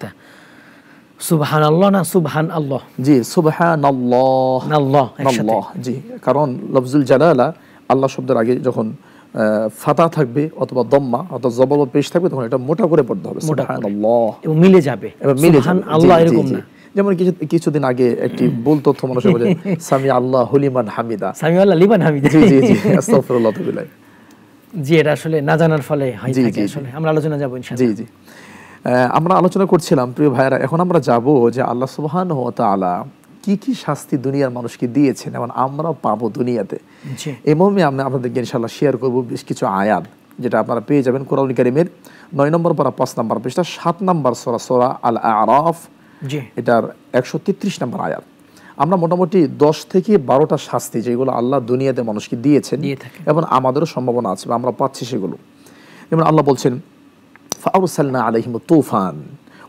সুবহানাল্লাহ না সুবহানাল্লাহ? জি, সুবহানাল্লাহ, আল্লাহ, জি, কারণ লফজুল জালালা আল্লাহ শব্দের আগে যখন ফাতা থাকবে অথবা দম্মা অথবা জবর পেশ থাকবে, তখন এটা মোটা করে পড়তে হবে, সুবহানাল্লাহ, এবং মিলে যাবে, সুবহানাল্লাহ এরকম না। যেমন কিছুদিন আগে একটি ভুল তথ্য মানুষ বলে সামি আল্লাহ লিমান হামিদা, সামি আল্লাহ লিমান হামিদা, জি জি জি, আস্তাগফিরুল্লাহ তাআলা। জি, এটা আসলে না জানার ফলে হয় থাকে। আসলে আমরা আলোচনা যাব ইনশাআল্লাহ। জি জি, আমরা আলোচনা করছিলাম প্রিয় ভাইরা, এখন আমরা যাব যে আল্লাহ সুবহানাহু ওয়া তাআলা কি কি শাস্তি দুনিয়ার মানুষকে দিয়েছেন এবং আমরা পাবো দুনিয়াতে। এই মর্মে আমি আপনাদেরকে ইনশাআল্লাহ শেয়ার করব বেশ কিছু আয়াত, যেটা আপনারা পেয়ে যাবেন কোরআন কারীমের 9 নম্বর পারা 5 নম্বর পৃষ্ঠা 7 নম্বর সূরা আল আরাফ, এটার 133 নম্বর আয়াত। আমরা মোটামুটি 10 থেকে 12টা শাস্তি যেগুলো আল্লাহ দুনিয়াতে মানুষকে দিয়েছেন এবং আমাদেরও সম্ভাবনা আছে বা আমরা পাচ্ছি সেগুলো। যেমন আল্লাহ বলছেন, ফাআরসালনা আলাইহিম তুফান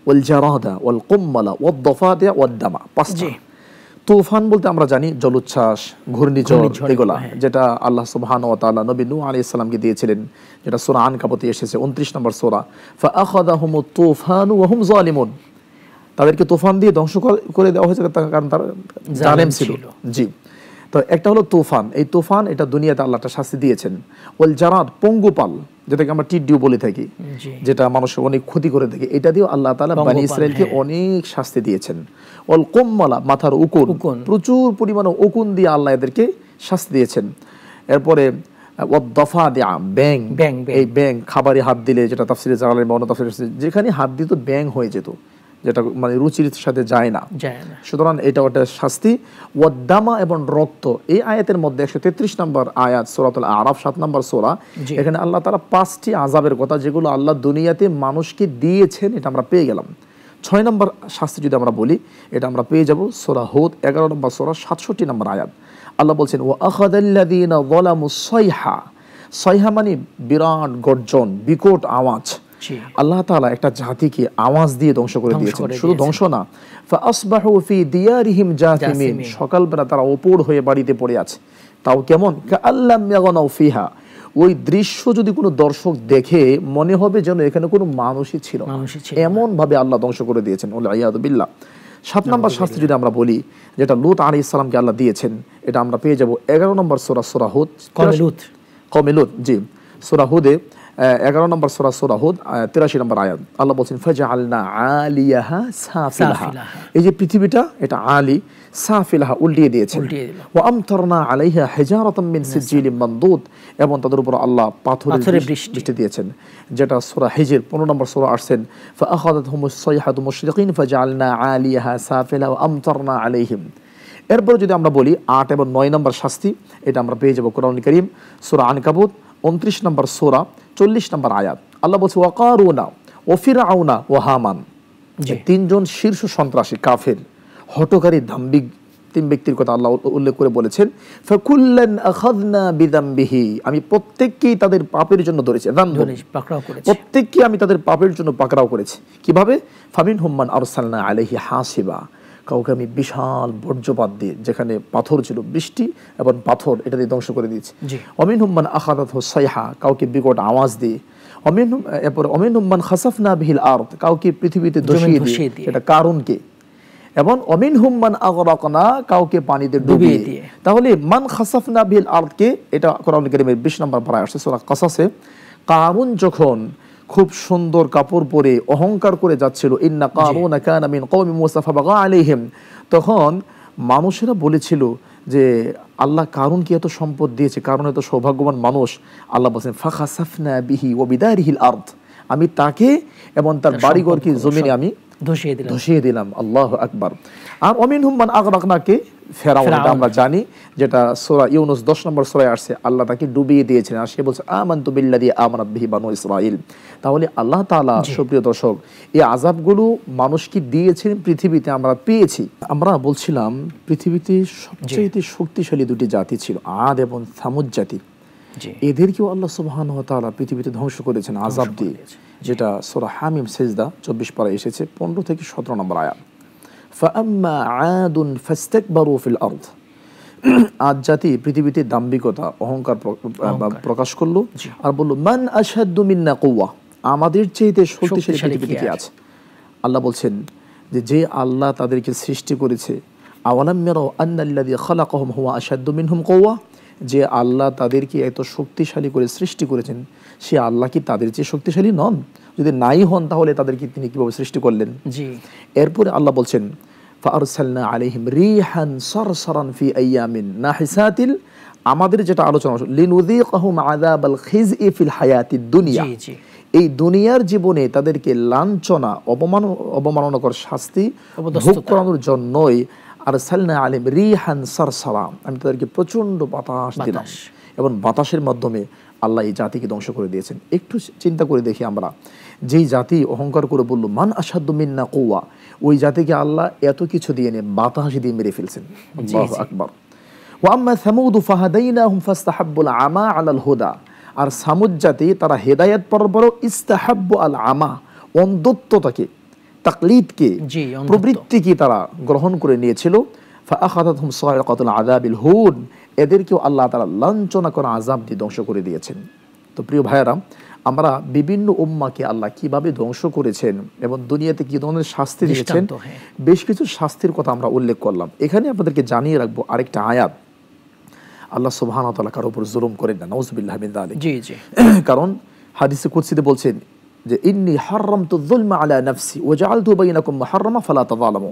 ওয়াল জারাদা ওয়াল কুম্মালা ওয়াদ দাফাদিয়া ওয়াদ দামা। তুফান বলতে আমরা জানি জলোচ্ছ্বাস, ঘূর্ণিঝড়, এগুলা যেটা আল্লাহ সুবহানাহু ওয়া তাআলা নবী নূহ আলাইহিস সালামকে দিয়েছিলেন, যেটা সূরা আনকাবুতে এসেছে 29 নম্বর সূরা, ফাআখাযাহুমুত তুফানু ওয়া হুম যালিমুন। তাদেরকে তুফান দিয়ে ধ্বংস করে দেওয়া হয়েছে, কারণ তারা জালেম ছিল। জি, তো একটা হলো তুফান। এই তুফান এটা দুনিয়াতে আল্লাহ একটা শাস্তি দিয়েছেন। ওয়াল জারাদ, পঙ্গুপাল, যেটাকে আমরা টিডিও বলে থাকি, যেটা মানুষের অনেক ক্ষতি করে থাকে, এটা দিয়েও আল্লাহ তাআলা বনী ইসরাইলকে অনেক শাস্তি দিয়েছেন। ওয়াল কুম্মালা, মাথার উকুন, প্রচুর পরিমাণে উকুন দিয়ে আল্লাহ এদেরকে শাস্তি দিয়েছেন। এরপরে ওয়াদ-দাফাদিআ, ব্যাং, এই ব্যাং খাবারে হাত দিলে, যেটা তাফসীরে জালালাইন বা অন্য তাফসীরে যেখানে হাত দিত ব্যাং হয়ে যেত, যেটা মানে রুচির সাথে যায় না। সুতরাং এটা একটা শাস্তি। ওয়াদ্দামা, এবং রক্ত। এই আয়াতের মধ্যে 133 নম্বর আয়াত, সূরাতুল আরাফ 7 নম্বর সূরা, এখানে আল্লাহ তাআলা 5টি আযাবের কথা, যেগুলো আল্লাহ দুনিয়াতে মানুষকে দিয়েছেন, এটা আমরা পেয়ে গেলাম। 6 নম্বর শাস্তি যদি আমরা বলি, এটা আমরা পেয়ে যাব সূরা হুদ 11 নম্বর সূরা 67 নম্বর আয়াত। আল্লাহ বলছেন ওয়া আখাযাল্লাযীনা যালামুস সাইহা, সাইহা মানে বিরাট গর্জন, বিকট আওয়াজ। আল্লাহ তাআলা একটা জাতিকে আওয়াজ দিয়ে ধ্বংস করে দিয়েছেন। শুধু ধ্বংস না, ফাআসবাহু ফি দিয়ারিহিম জাথিমিন, সকালবেলা তারা ওপর হয়ে বাড়িতে পড়ে আছে। তাও কেমন? কাআল্লাম ইয়াগনাউ ফিহা, ওই দৃশ্য যদি কোনো দর্শক দেখে মনে হবে যেন এখানে কোনো মানুষই ছিল না, এমন ভাবে আল্লাহ ধ্বংস করে দিয়েছেন। ওয়ালিয়াযু বিল্লাহ। 7 নম্বর শাস্তি যদি আমরা বলি, যেটা লূত আলাইহিস সালামকে আল্লাহ দিয়েছেন, এটা আমরা পেয়ে যাব 11 নম্বর সূরা, সূরা হুদ, কওমে লূত। জি, সূরা হুদে 11 নম্বর সূরা, সূরা হুদ 83 নম্বর আয়াত। আল্লাহ বলছেন ফাজআলনা আলিয়াহা সাফিলাহা, এই যে পৃথিবীটা, এটা আলি, সাফিলাহা উল্টিয়ে দিয়েছেন। ওয়া আমতারনা আলাইহা হিজারাতাম মিন সিজিলিম মানদুদ, এবং তাদের উপর আল্লাহ পাথরের বৃষ্টি দিয়েছেন, যেটা সূরা হিজর 15 নম্বর সূরা আসছেন ফাআখাযাতহুমুস সাইহাতু মুশরিকিন ফাজআলনা আলিয়াহা সাফিলা ওয়া আমতারনা আলাইহিম। এরপর যদি আমরা বলি 8 এবং 9 নম্বর শাস্তি, এটা আমরা পেয়ে যাব কোরআনুল কারীম সূরা আনকাবুত 29 নম্বর সূরা 40 নম্বর আয়াত। আল্লাহ বলছে ওয়া কারুনা ওয়া ফিরআউনা ওয়া হামান, তিনজন শীর্ষ সন্ত্রাসী, কাফের, হঠকারী, দাম্ভিক 3 ব্যক্তির কথা আল্লাহ উল্লেখ করে বলেছেন ফাকুল্লান আখাযনা বিযামবিহি, আমি প্রত্যেককেই তাদের পাপের জন্য ধরেছি, প্রত্যেককে আমি তাদের পাপের জন্য পাকড়াও করেছি। কিভাবে? ফামিনহুম মান আরসালনা আলাইহি হাসিবা, কাউকে আমি বিশাল বজ্রপাত দিয়ে, যেখানে পাথর ছিল, বৃষ্টি এবং পাথর, এটা দিয়ে ধ্বংস করে দিয়েছি। ওয়ামিনহুম মান আখাযাতহু সাইহা, কাউকে বিকট আওয়াজ দিয়ে। ওয়ামিনহুম মান খাসাফনা বিহিল আরদ, কাউকে পৃথিবীতে ধসিয়ে দিয়ে, এটা কারণকে। এবং ওয়ামিনহুম মান আগরাকনা, কাউকে পানিতে ডুবিয়ে দিয়ে। তাহলে মান খাসাফনা বিহিল আরদকে, এটা কোরআন কারীমের 20 নম্বর পারায় আসছে সূরা কাসাসে। কারুন যখন খুব সুন্দর কাপড় পরে অহংকার করে যাচ্ছিল, ইন্না কারুনা কানা মিন কওমি মূসা ফাবাগা আলাইহিম, তখন মানুষেরা বলেছিল যে আল্লাহ কারুনকে এত সম্পদ দিয়েছে, কারণ এত সৌভাগ্যবান মানুষ। আল্লাহ বলেন ফাখাসাফনা বিহি ওয়া বিদারিহিল আরদ, আমি তাকে এবং তার বাড়িঘরকে জমিনে আমি ধসিয়ে দিলাম। আল্লাহু আকবার। আর ওয়ামিনহুম মান আগরাকনাকে, ফেরাউন, এটা আমরা জানি, যেটা সূরা ইউনূস 10 নম্বর সূরায় আসছে, আল্লাহ তাকে ডুবিয়ে দিয়েছেন। আর সে বলছে আমানতু বিল্লাযী আমানাত বিহি বানু ইসরাঈল। তাহলে আল্লাহ তাআলা, সুপ্রিয় দর্শক, এই আযাবগুলো মানুষকে দিয়েছেন, পৃথিবীতে আমরা পেয়েছি। আমরা বলছিলাম পৃথিবীতে সবচেয়ে শক্তিশালী দুটি জাতি ছিল, আদ এবং সামুদ জাতি। এদেরকেও আল্লাহ সুবহানাহু ওয়া তাআলা পৃথিবীতে ধ্বংস করেছেন আযাব দিয়ে, যেটা সূরা হামিম সিজদা 24 পারায় এসেছে 15 থেকে 17 নম্বর আয়াত। ফাআম্মা আদুন ফাস্তাকবারু ফিল আরদ, আদ জাতি পৃথিবীতে দাম্ভিকতা, অহংকার প্রকাশ করলো, আর বলল মান আশাদ্দু মিন্না কুওয়া, আমাদের চাইতে শক্তিশালী পৃথিবীতে কে আছে? আল্লাহ বলছেন যে আল্লাহ তাদেরকে সৃষ্টি করেছে, আওয়ালাম ইয়ারাউ আন্নাল্লাযী খালাকাহুম হুয়া আশাদ্দু মিনহুম কুওয়া, যে আল্লাহ তাদেরকে এত শক্তিশালী করে সৃষ্টি করেছেন, সে আল্লাহ কি তাদের চেয়ে শক্তিশালী নন? যদি নাই হন, তাহলে তাদেরকে তিনি কিভাবে সৃষ্টি করলেন? এরপরে আল্লাহ বলছেন ফাআরসালনা আলাইহিম রিহান সারসারান ফি আইয়ামিন নাহিসাতিল, আমাদের যেটা আলোচনা লিনুযীকাহুম আযাবাল খিজই ফিল হায়াতিদ দুনিয়া, এই দুনিয়ার জীবনে তাদেরকে লাঞ্ছনা, অবমাননাকর শাস্তি ভোগ করানোর জন্যই আরসালনা আলাইহিম রিহান সারসারা, আমি তাদেরকে প্রচন্ড বাতাস দিলাম, এবং বাতাসের মাধ্যমে আল্লাহ এই জাতিকে ধ্বংস করে দিয়েছেন। একটু চিন্তা করে দেখি আমরা, যেই জাতি অহংকার করে বলল মান আশাদ্দু মিন্না কুওয়া, ওই জাতিকে আল্লাহ এত কিছু দিয়ে নিয়ে বাতাস দিয়ে মেরে ফেলছেন। আল্লাহু আকবার। ওয়া আম্মা সামুদ ফাহাদাইনাহুম ফাস্তাহাব্বুল আমা আলাল হুদা, আর সামুদ জাতি তারা হেদায়েত পাওয়ার পরও ইস্তাহাব্বু আল আমা, অন্ধত্বটাকে, তাকলিদকে, প্রবৃত্তিকে তারা গ্রহণ করে নিয়েছিল। ফাআখাযাতহুম সাইকাতুল আযাবিল হুন, এদেরকেও আল্লাহ তাআলা লাঞ্ছনা করা আযাব দিয়ে ধ্বংস করে দিয়েছেন। তো প্রিয় ভাইয়েরা, আমরা বিভিন্ন উম্মাকে আল্লাহ কিভাবে ধ্বংস করেছেন এবং দুনিয়াতে কি ধরনের শাস্তি দিয়েছেন, বেশ কিছু শাস্তির কথা আমরা উল্লেখ করলাম। এখানে আপনাদেরকে জানিয়ে রাখবো আরেকটা আয়াত, আল্লাহ সুবহানাহু ওয়া তাআলা কারোর উপর জুলুম করেন না, নাউযুবিল্লাহি মিন যালিক। জি জি। কারণ হাদিসে কুদসিতে বলছেন যে ইন্নী হারামতু যুলমা আলা নাফসি ওয়া জাআলতু বাইনাকুম মুহাররামা ফালা তাযালামু,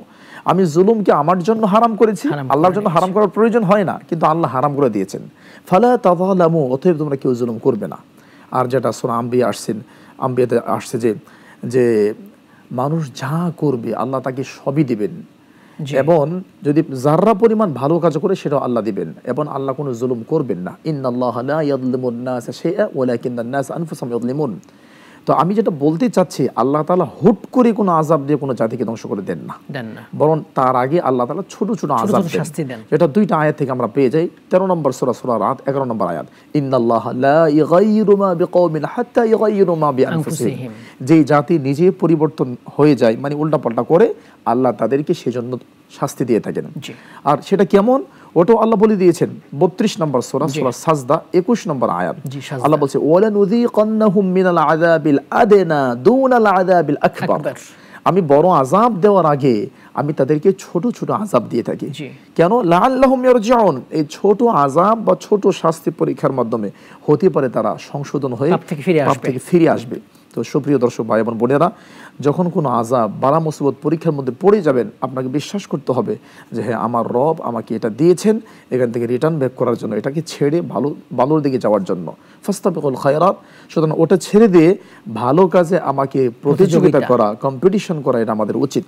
আমি জুলুমকে আমার জন্য হারাম করেছি, আল্লাহর জন্য হারাম করার প্রয়োজন হয় না, কিন্তু আল্লাহ হারাম করে দিয়েছেন। ফালা তাযালামু, অতএব তোমরা কেউ জুলুম করবে না। আর যেটা সূরা আম্বিয়াতে আসছে যে মানুষ যা করবে আল্লাহ তাকে সবই দিবেন, এবং যদি যাররা পরিমাণ ভালো কাজ করে সেটাও আল্লাহ দিবেন, এবং আল্লাহ কোনো জুলুম করবেন না। ইন্নাল্লাহা লা ইয়াযলিমুন নাসা শাইআ ওয়ালাকিন্নান নাস আনফুসাহুম ইয়াযলিমুন। তো আমি যেটা বলতে চাচ্ছি, আল্লাহ তাআলা হুট করে কোনো আযাব দিয়ে কোনো জাতিকে ধ্বংস করে দেন না, বরং তার আগে আল্লাহ তাআলা ছোট ছোট আযাব দেন। এটা দুইটা আয়াত থেকে আমরা পেয়ে যাই। 13 নম্বর সূরা সূরা রাত 11 নম্বর আয়াত, ইন্নাল্লাহা লা ইগাইয়িরু মা বিকওমিন হাত্তা ইগাইয়িরু মা বিআনফুসিহিম, যে জাতি নিজে পরিবর্তন হয়ে যায়, মানে উল্টাপাল্টা করে, আল্লাহ তাদেরকে সেজন্য শাস্তি দিয়ে থাকেন। আর সেটা কেমন, ওটাও আল্লাহ বলে দিয়েছেন 32 নম্বর সূরা সূরা সাজদা 21 নম্বর আয়াত। আল্লাহ বলছে ওয়ালানুযীকান্নাহুম মিনাল আযাবিল আদনা দুনাল আযাবিল আকবার, আমি বড় আযাব দেওয়ার আগে আমি তাদেরকে ছোট ছোট আযাব দিয়ে থাকি। কেন? লাআল্লাহুম ইয়ারজিউন, এই ছোট আযাব বা ছোট শাস্তি পরীক্ষার মাধ্যমে হতে পারে তারা সংশোধন হয়ে পাপ থেকে ফিরে আসবে। তো সুপ্রিয় দর্শক ভাই এবং বোনেরা, যখন কোনো আযাব বালা মুসিবত পরীক্ষার মধ্যে পড়ে যাবেন, আপনাকে বিশ্বাস করতে হবে যে হ্যাঁ, আমার রব আমাকে এটা দিয়েছেন, এখান থেকে রিটার্ন ব্যাক করার জন্য, এটাকে ছেড়ে ভালোর দিকে যাওয়ার জন্য। ফাস্তাবিকুল খায়রাত, সুতরাং ওটা ছেড়ে দিয়ে ভালো কাজে আমাকে প্রতিযোগিতা করা, কম্পিটিশন করা, এটা আমাদের উচিত।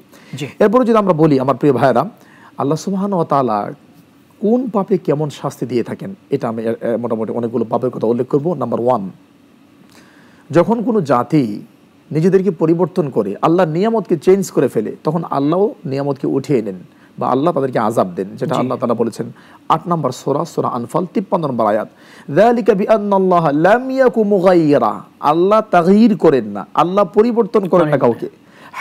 এরপরে যদি আমরা বলি আমার প্রিয় ভাইয়েরা, আল্লাহ সুবহানাহু ওয়া তাআলা কোন পাপে কেমন শাস্তি দিয়ে থাকেন, এটা আমি মোটামুটি অনেকগুলো পাপের কথা উল্লেখ করব। নাম্বার 1, যখন কোনো জাতি নিজেদেরকে পরিবর্তন করে আল্লাহ নিয়ামতকে চেঞ্জ করে ফেলে, তখন আল্লাহও নিয়ামতকে উঠিয়ে নেন বা আল্লাহ তাদেরকে আযাব দেন, যেটা আল্লাহ তাআলা বলেছেন 8 নম্বর সূরা সূরা আনফাল 53 নম্বর আয়াত, যালিকা বিআন্নাল্লাহা লাম ইয়াকু মুগায়্যিরা, আল্লাহ তাগয়ির করেন না, আল্লাহ পরিবর্তন করেন না কাউকে,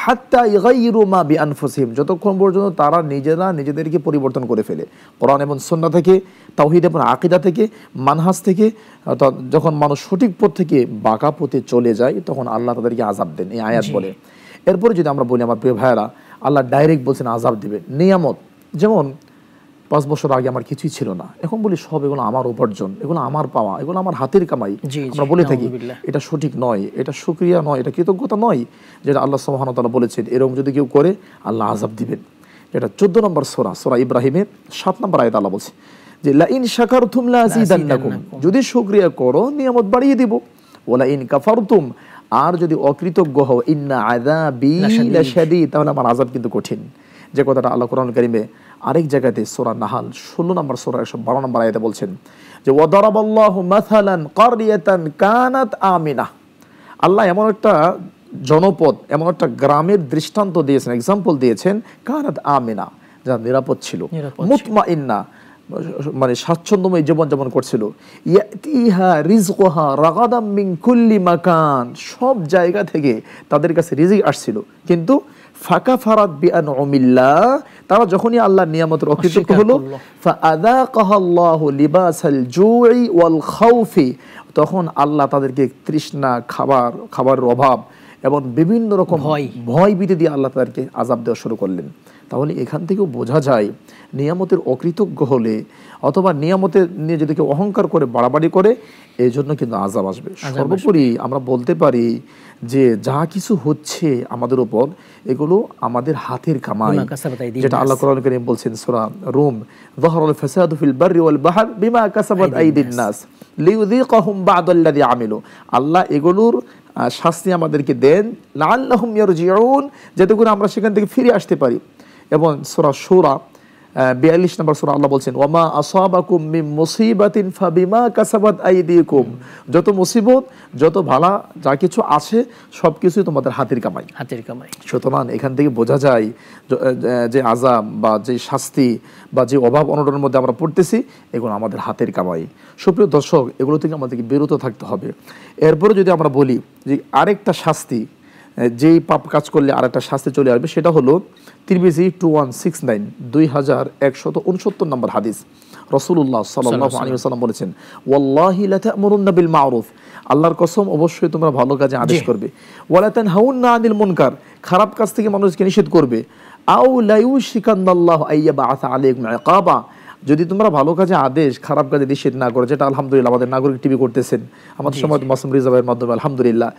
হাত্তা ইগাইয়িরু মা বিআনফুসিহিম, যতক্ষণ পর্যন্ত তারা নিজেরা নিজেদেরকে পরিবর্তন করে ফেলে। কোরআন এবং সুন্নাহ থেকে, তাওহীদ এবং আকীদা থেকে, মানহাজ থেকে, যখন মানুষ সঠিক পথ থেকে বাঁকা পথে চলে যায়, তখন আল্লাহ তাদেরকে আযাব দেন, এই আয়াত বলে। এরপরে যদি আমরা বলি আমার প্রিয় ভাইয়েরা, আল্লাহ ডাইরেক্ট বলছেন আযাব দিবেন। নিয়ামত, যেমন 5 বছর আগে আমার কিছুই ছিল না, এখন বলি সব এগুলো আমার উপার্জন, এগুলো আমার পাওয়া, এগুলো আমার হাতের কামাই, আমরা বলে থাকি। এটা সঠিক নয়, এটা শুকরিয়া নয়, এটা কৃতজ্ঞতা নয়, যেটা আল্লাহ সুবহানাহু ওয়া তাআলা বলেছেন। এরকম যদি কেউ করে আল্লাহ আযাব দিবেন। যেটা 14 নম্বর সূরা সূরা ইব্রাহিমের 7 নম্বর আয়াত আল্লাহ বলছে যে লা ইন শাকারতুম লা আযীদান্নাকুম, যদি শুকরিয়া করো নিয়ামত বাড়িয়ে দিব, ওয়ালা ইন কাফারতুম, আর যদি অকৃতজ্ঞ হও, ইন্না আযাবি লাশাদীদ, তাহলে আমার আযাব কিন্তু কঠিন। যে কথাটা আল্লাহ কোরআনুল কারীমে আরেক জায়গাতে সূরা নাহাল 16 নম্বর সূরা 112 নম্বর আয়াতে বলছেন যে ওয়াদারাবাল্লাহু মাসালান কারিয়াতান কানাত আমিনা, আল্লাহ এমন একটা জনপদ, এমন একটা গ্রামের দৃষ্টান্ত দিয়েছেন, এক্সাম্পল দিয়েছেন, কানাত আমিনা, যা নিরাপদ ছিল, মুতমাইন্না, মানে স্বাচ্ছন্দ্যময় জীবনযাপন করছিল, ইয়াতিহা রিজকুহা রাগাদাম মিন কুল্লি মাকান, সব জায়গা থেকে তাদের কাছে রিজিক আসছিল, কিন্তু ফাকাফারাত বিআনউমিল্লাহ, তারা যখনই আল্লাহর নিয়ামতের অকৃতজ্ঞ হলো, ফাআযাকাহাল্লাহু লিবাসাল জুই ওয়াল খাউফি, তখন আল্লাহ তাদেরকে তৃষ্ণা, খাবারের অভাব এবং বিভিন্ন রকম ভয় ভীতি দিয়ে আল্লাহ তাদেরকে আযাব দেওয়া শুরু করলেন। তাহলে এখান থেকেও বোঝা যায় নিয়ামতের অকৃতজ্ঞ হলে অথবা নিয়ামতের নিয়ে যদি কেউ অহংকার করে, বাড়াবাড়ি করে, এই জন্য কিন্তু আযাব আসবে। সর্বোপরি আমরা বলতে পারি যে যা কিছু হচ্ছে আমাদের উপর, এগুলো আমাদের হাতের কামাই, যেটা আল্লাহ কোরআন কারীম বলছেন সূরা রুম, যাহারাল ফাসাদু ফিল বাররি ওয়াল বাহর বিমা কাসাবাত আইদিন নাস লিইউযীকাহুম বা'দাল্লাযী আমিলু, আল্লাহ এগুলোর শাস্তি আমাদেরকে দেন, লাআল্লাহুম ইয়ারজিউন, যাতে করে আমরা সেখান থেকে ফিরে আসতে পারি। এবং সূরা শূরা 42 নম্বর সূরা আল্লাহ বলছেন ওয়ামা আসাবাকুম মিন মুসিবাতিন ফাবিমা কাসাবাত আইদিকুম, যত মুসিবত, যত ভালা যা কিছু আছে সবকিছুই তোমাদের হাতের কামাই। সুতরাং এখান থেকে বোঝা যায় যে আযাব বা যে শাস্তি বা যে অভাব অনটনের মধ্যে আমরা পড়তেছি, এগুলো আমাদের হাতের কামাই। সুপ্রিয় দর্শক, এগুলো থেকে আমাদেরকে বিরত থাকতে হবে। এরপরে যদি আমরা বলি যে আরেকটা শাস্তি, যেই পাপ কাজ করলে আর একটা শাস্তি চলে আসবে, সেটা হলো তিরমিজি 2169 2169 নম্বর হাদিস। রাসূলুল্লাহ সাল্লাল্লাহু আলাইহি ওয়াসাল্লাম বলেছেন, ওয়াল্লাহি লা তা'মুরুন্না বিল মা'রুফ, আল্লাহর কসম অবশ্যই তোমরা ভালো কাজে আদেশ করবে, ওয়ালা তানহাউন্না আনিল মুনকার, খারাপ কাজ থেকে মানুষকে নিষেধ করবে, আও লা ইউশিকান্নাল্লাহু আইয়াবআসা আলাইকুম ইকাবা, যদি তোমরা ভালো কাজে আদেশ খারাপ কাজে নিষেধ না করো, যেটা আলহামদুলিল্লাহ আমাদের নাগরিক টিভি করতেছেন, আমাদের সমাজ মাসুম রিজা ভাইয়ের মাধ্যমে আলহামদুলিল্লাহ,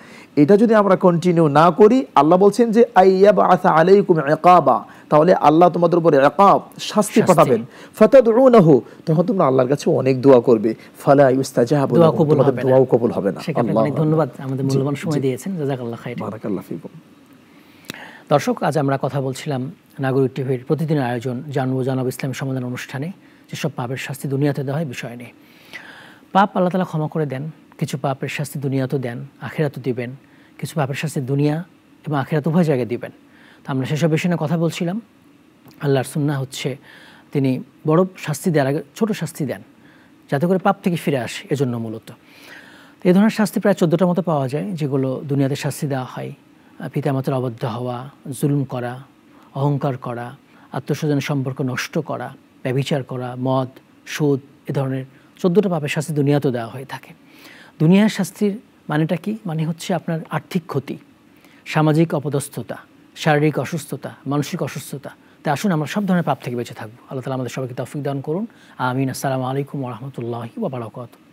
এটা যদি আমরা কন্টিনিউ না করি, আল্লাহ বলছেন যে আইয়াবআসা আলাইকুম ইকাবা, তাহলে আল্লাহ তোমাদের উপরে ইকাব শাস্তি পাঠাবেন, ফাতাদউনাহু, তখন তোমরা আল্লাহর কাছে অনেক দোয়া করবে, ফালা ইউস্তাজাবু লাকুম, তোমাদের দোয়াও কবুল হবে না। আল্লাহ, ধন্যবাদ আমাদের মূল্যবান সময় দিয়েছেন, জাযাকাল্লাহ খাইর। বারাকাল্লাহু ফিকুম। দর্শক, আজ আমরা কথা বলছিলাম নাগরিক টিভির প্রতিদিনের আয়োজন জানবো জানাব ইসলামী সমাধান অনুষ্ঠানে যেসব পাপের শাস্তি দুনিয়াতে দেওয়া হয় বিষয় নিয়ে। পাপ আল্লাহ তাআলা ক্ষমা করে দেন, কিছু পাপের শাস্তি দুনিয়াতেও দেন, আখিরাতেও দিবেন, কিছু পাপের শাস্তি দুনিয়া এবং আখিরাত উভয় জায়গায় দিবেন। তো আমরা সেসব বিষয় নিয়ে কথা বলছিলাম। আল্লাহর সুন্নাহ হচ্ছে তিনি বড় শাস্তি দেওয়ার আগে ছোট শাস্তি দেন, যাতে করে পাপ থেকে ফিরে আসে, এজন্য মূলত। তো এই ধরনের শাস্তি প্রায় 14টার মতো পাওয়া যায়, যেগুলো দুনিয়াতে শাস্তি দেওয়া হয়। পিতামাতার অবাধ্য হওয়া, জুলুম করা, অহংকার করা, আত্মস্বজনের সম্পর্ক নষ্ট করা, ব্যভিচার করা, মদ, সুদ, এ ধরনের 14টা পাপের শাস্তি দুনিয়াতেও দেওয়া হয়ে থাকে। দুনিয়ার শাস্তির মানেটা কি? মানে হচ্ছে আপনার আর্থিক ক্ষতি, সামাজিক অপদস্থতা, শারীরিক অসুস্থতা, মানসিক অসুস্থতা। তাই আসুন আমরা সব ধরনের পাপ থেকে বেঁচে থাকবো। আল্লাহ তাআলা আমাদের সবাইকে তৌফিক দান করুন। আমিন। আসসালামু আলাইকুম ওয়া রাহমাতুল্লাহি ওয়া বারাকাতুহু।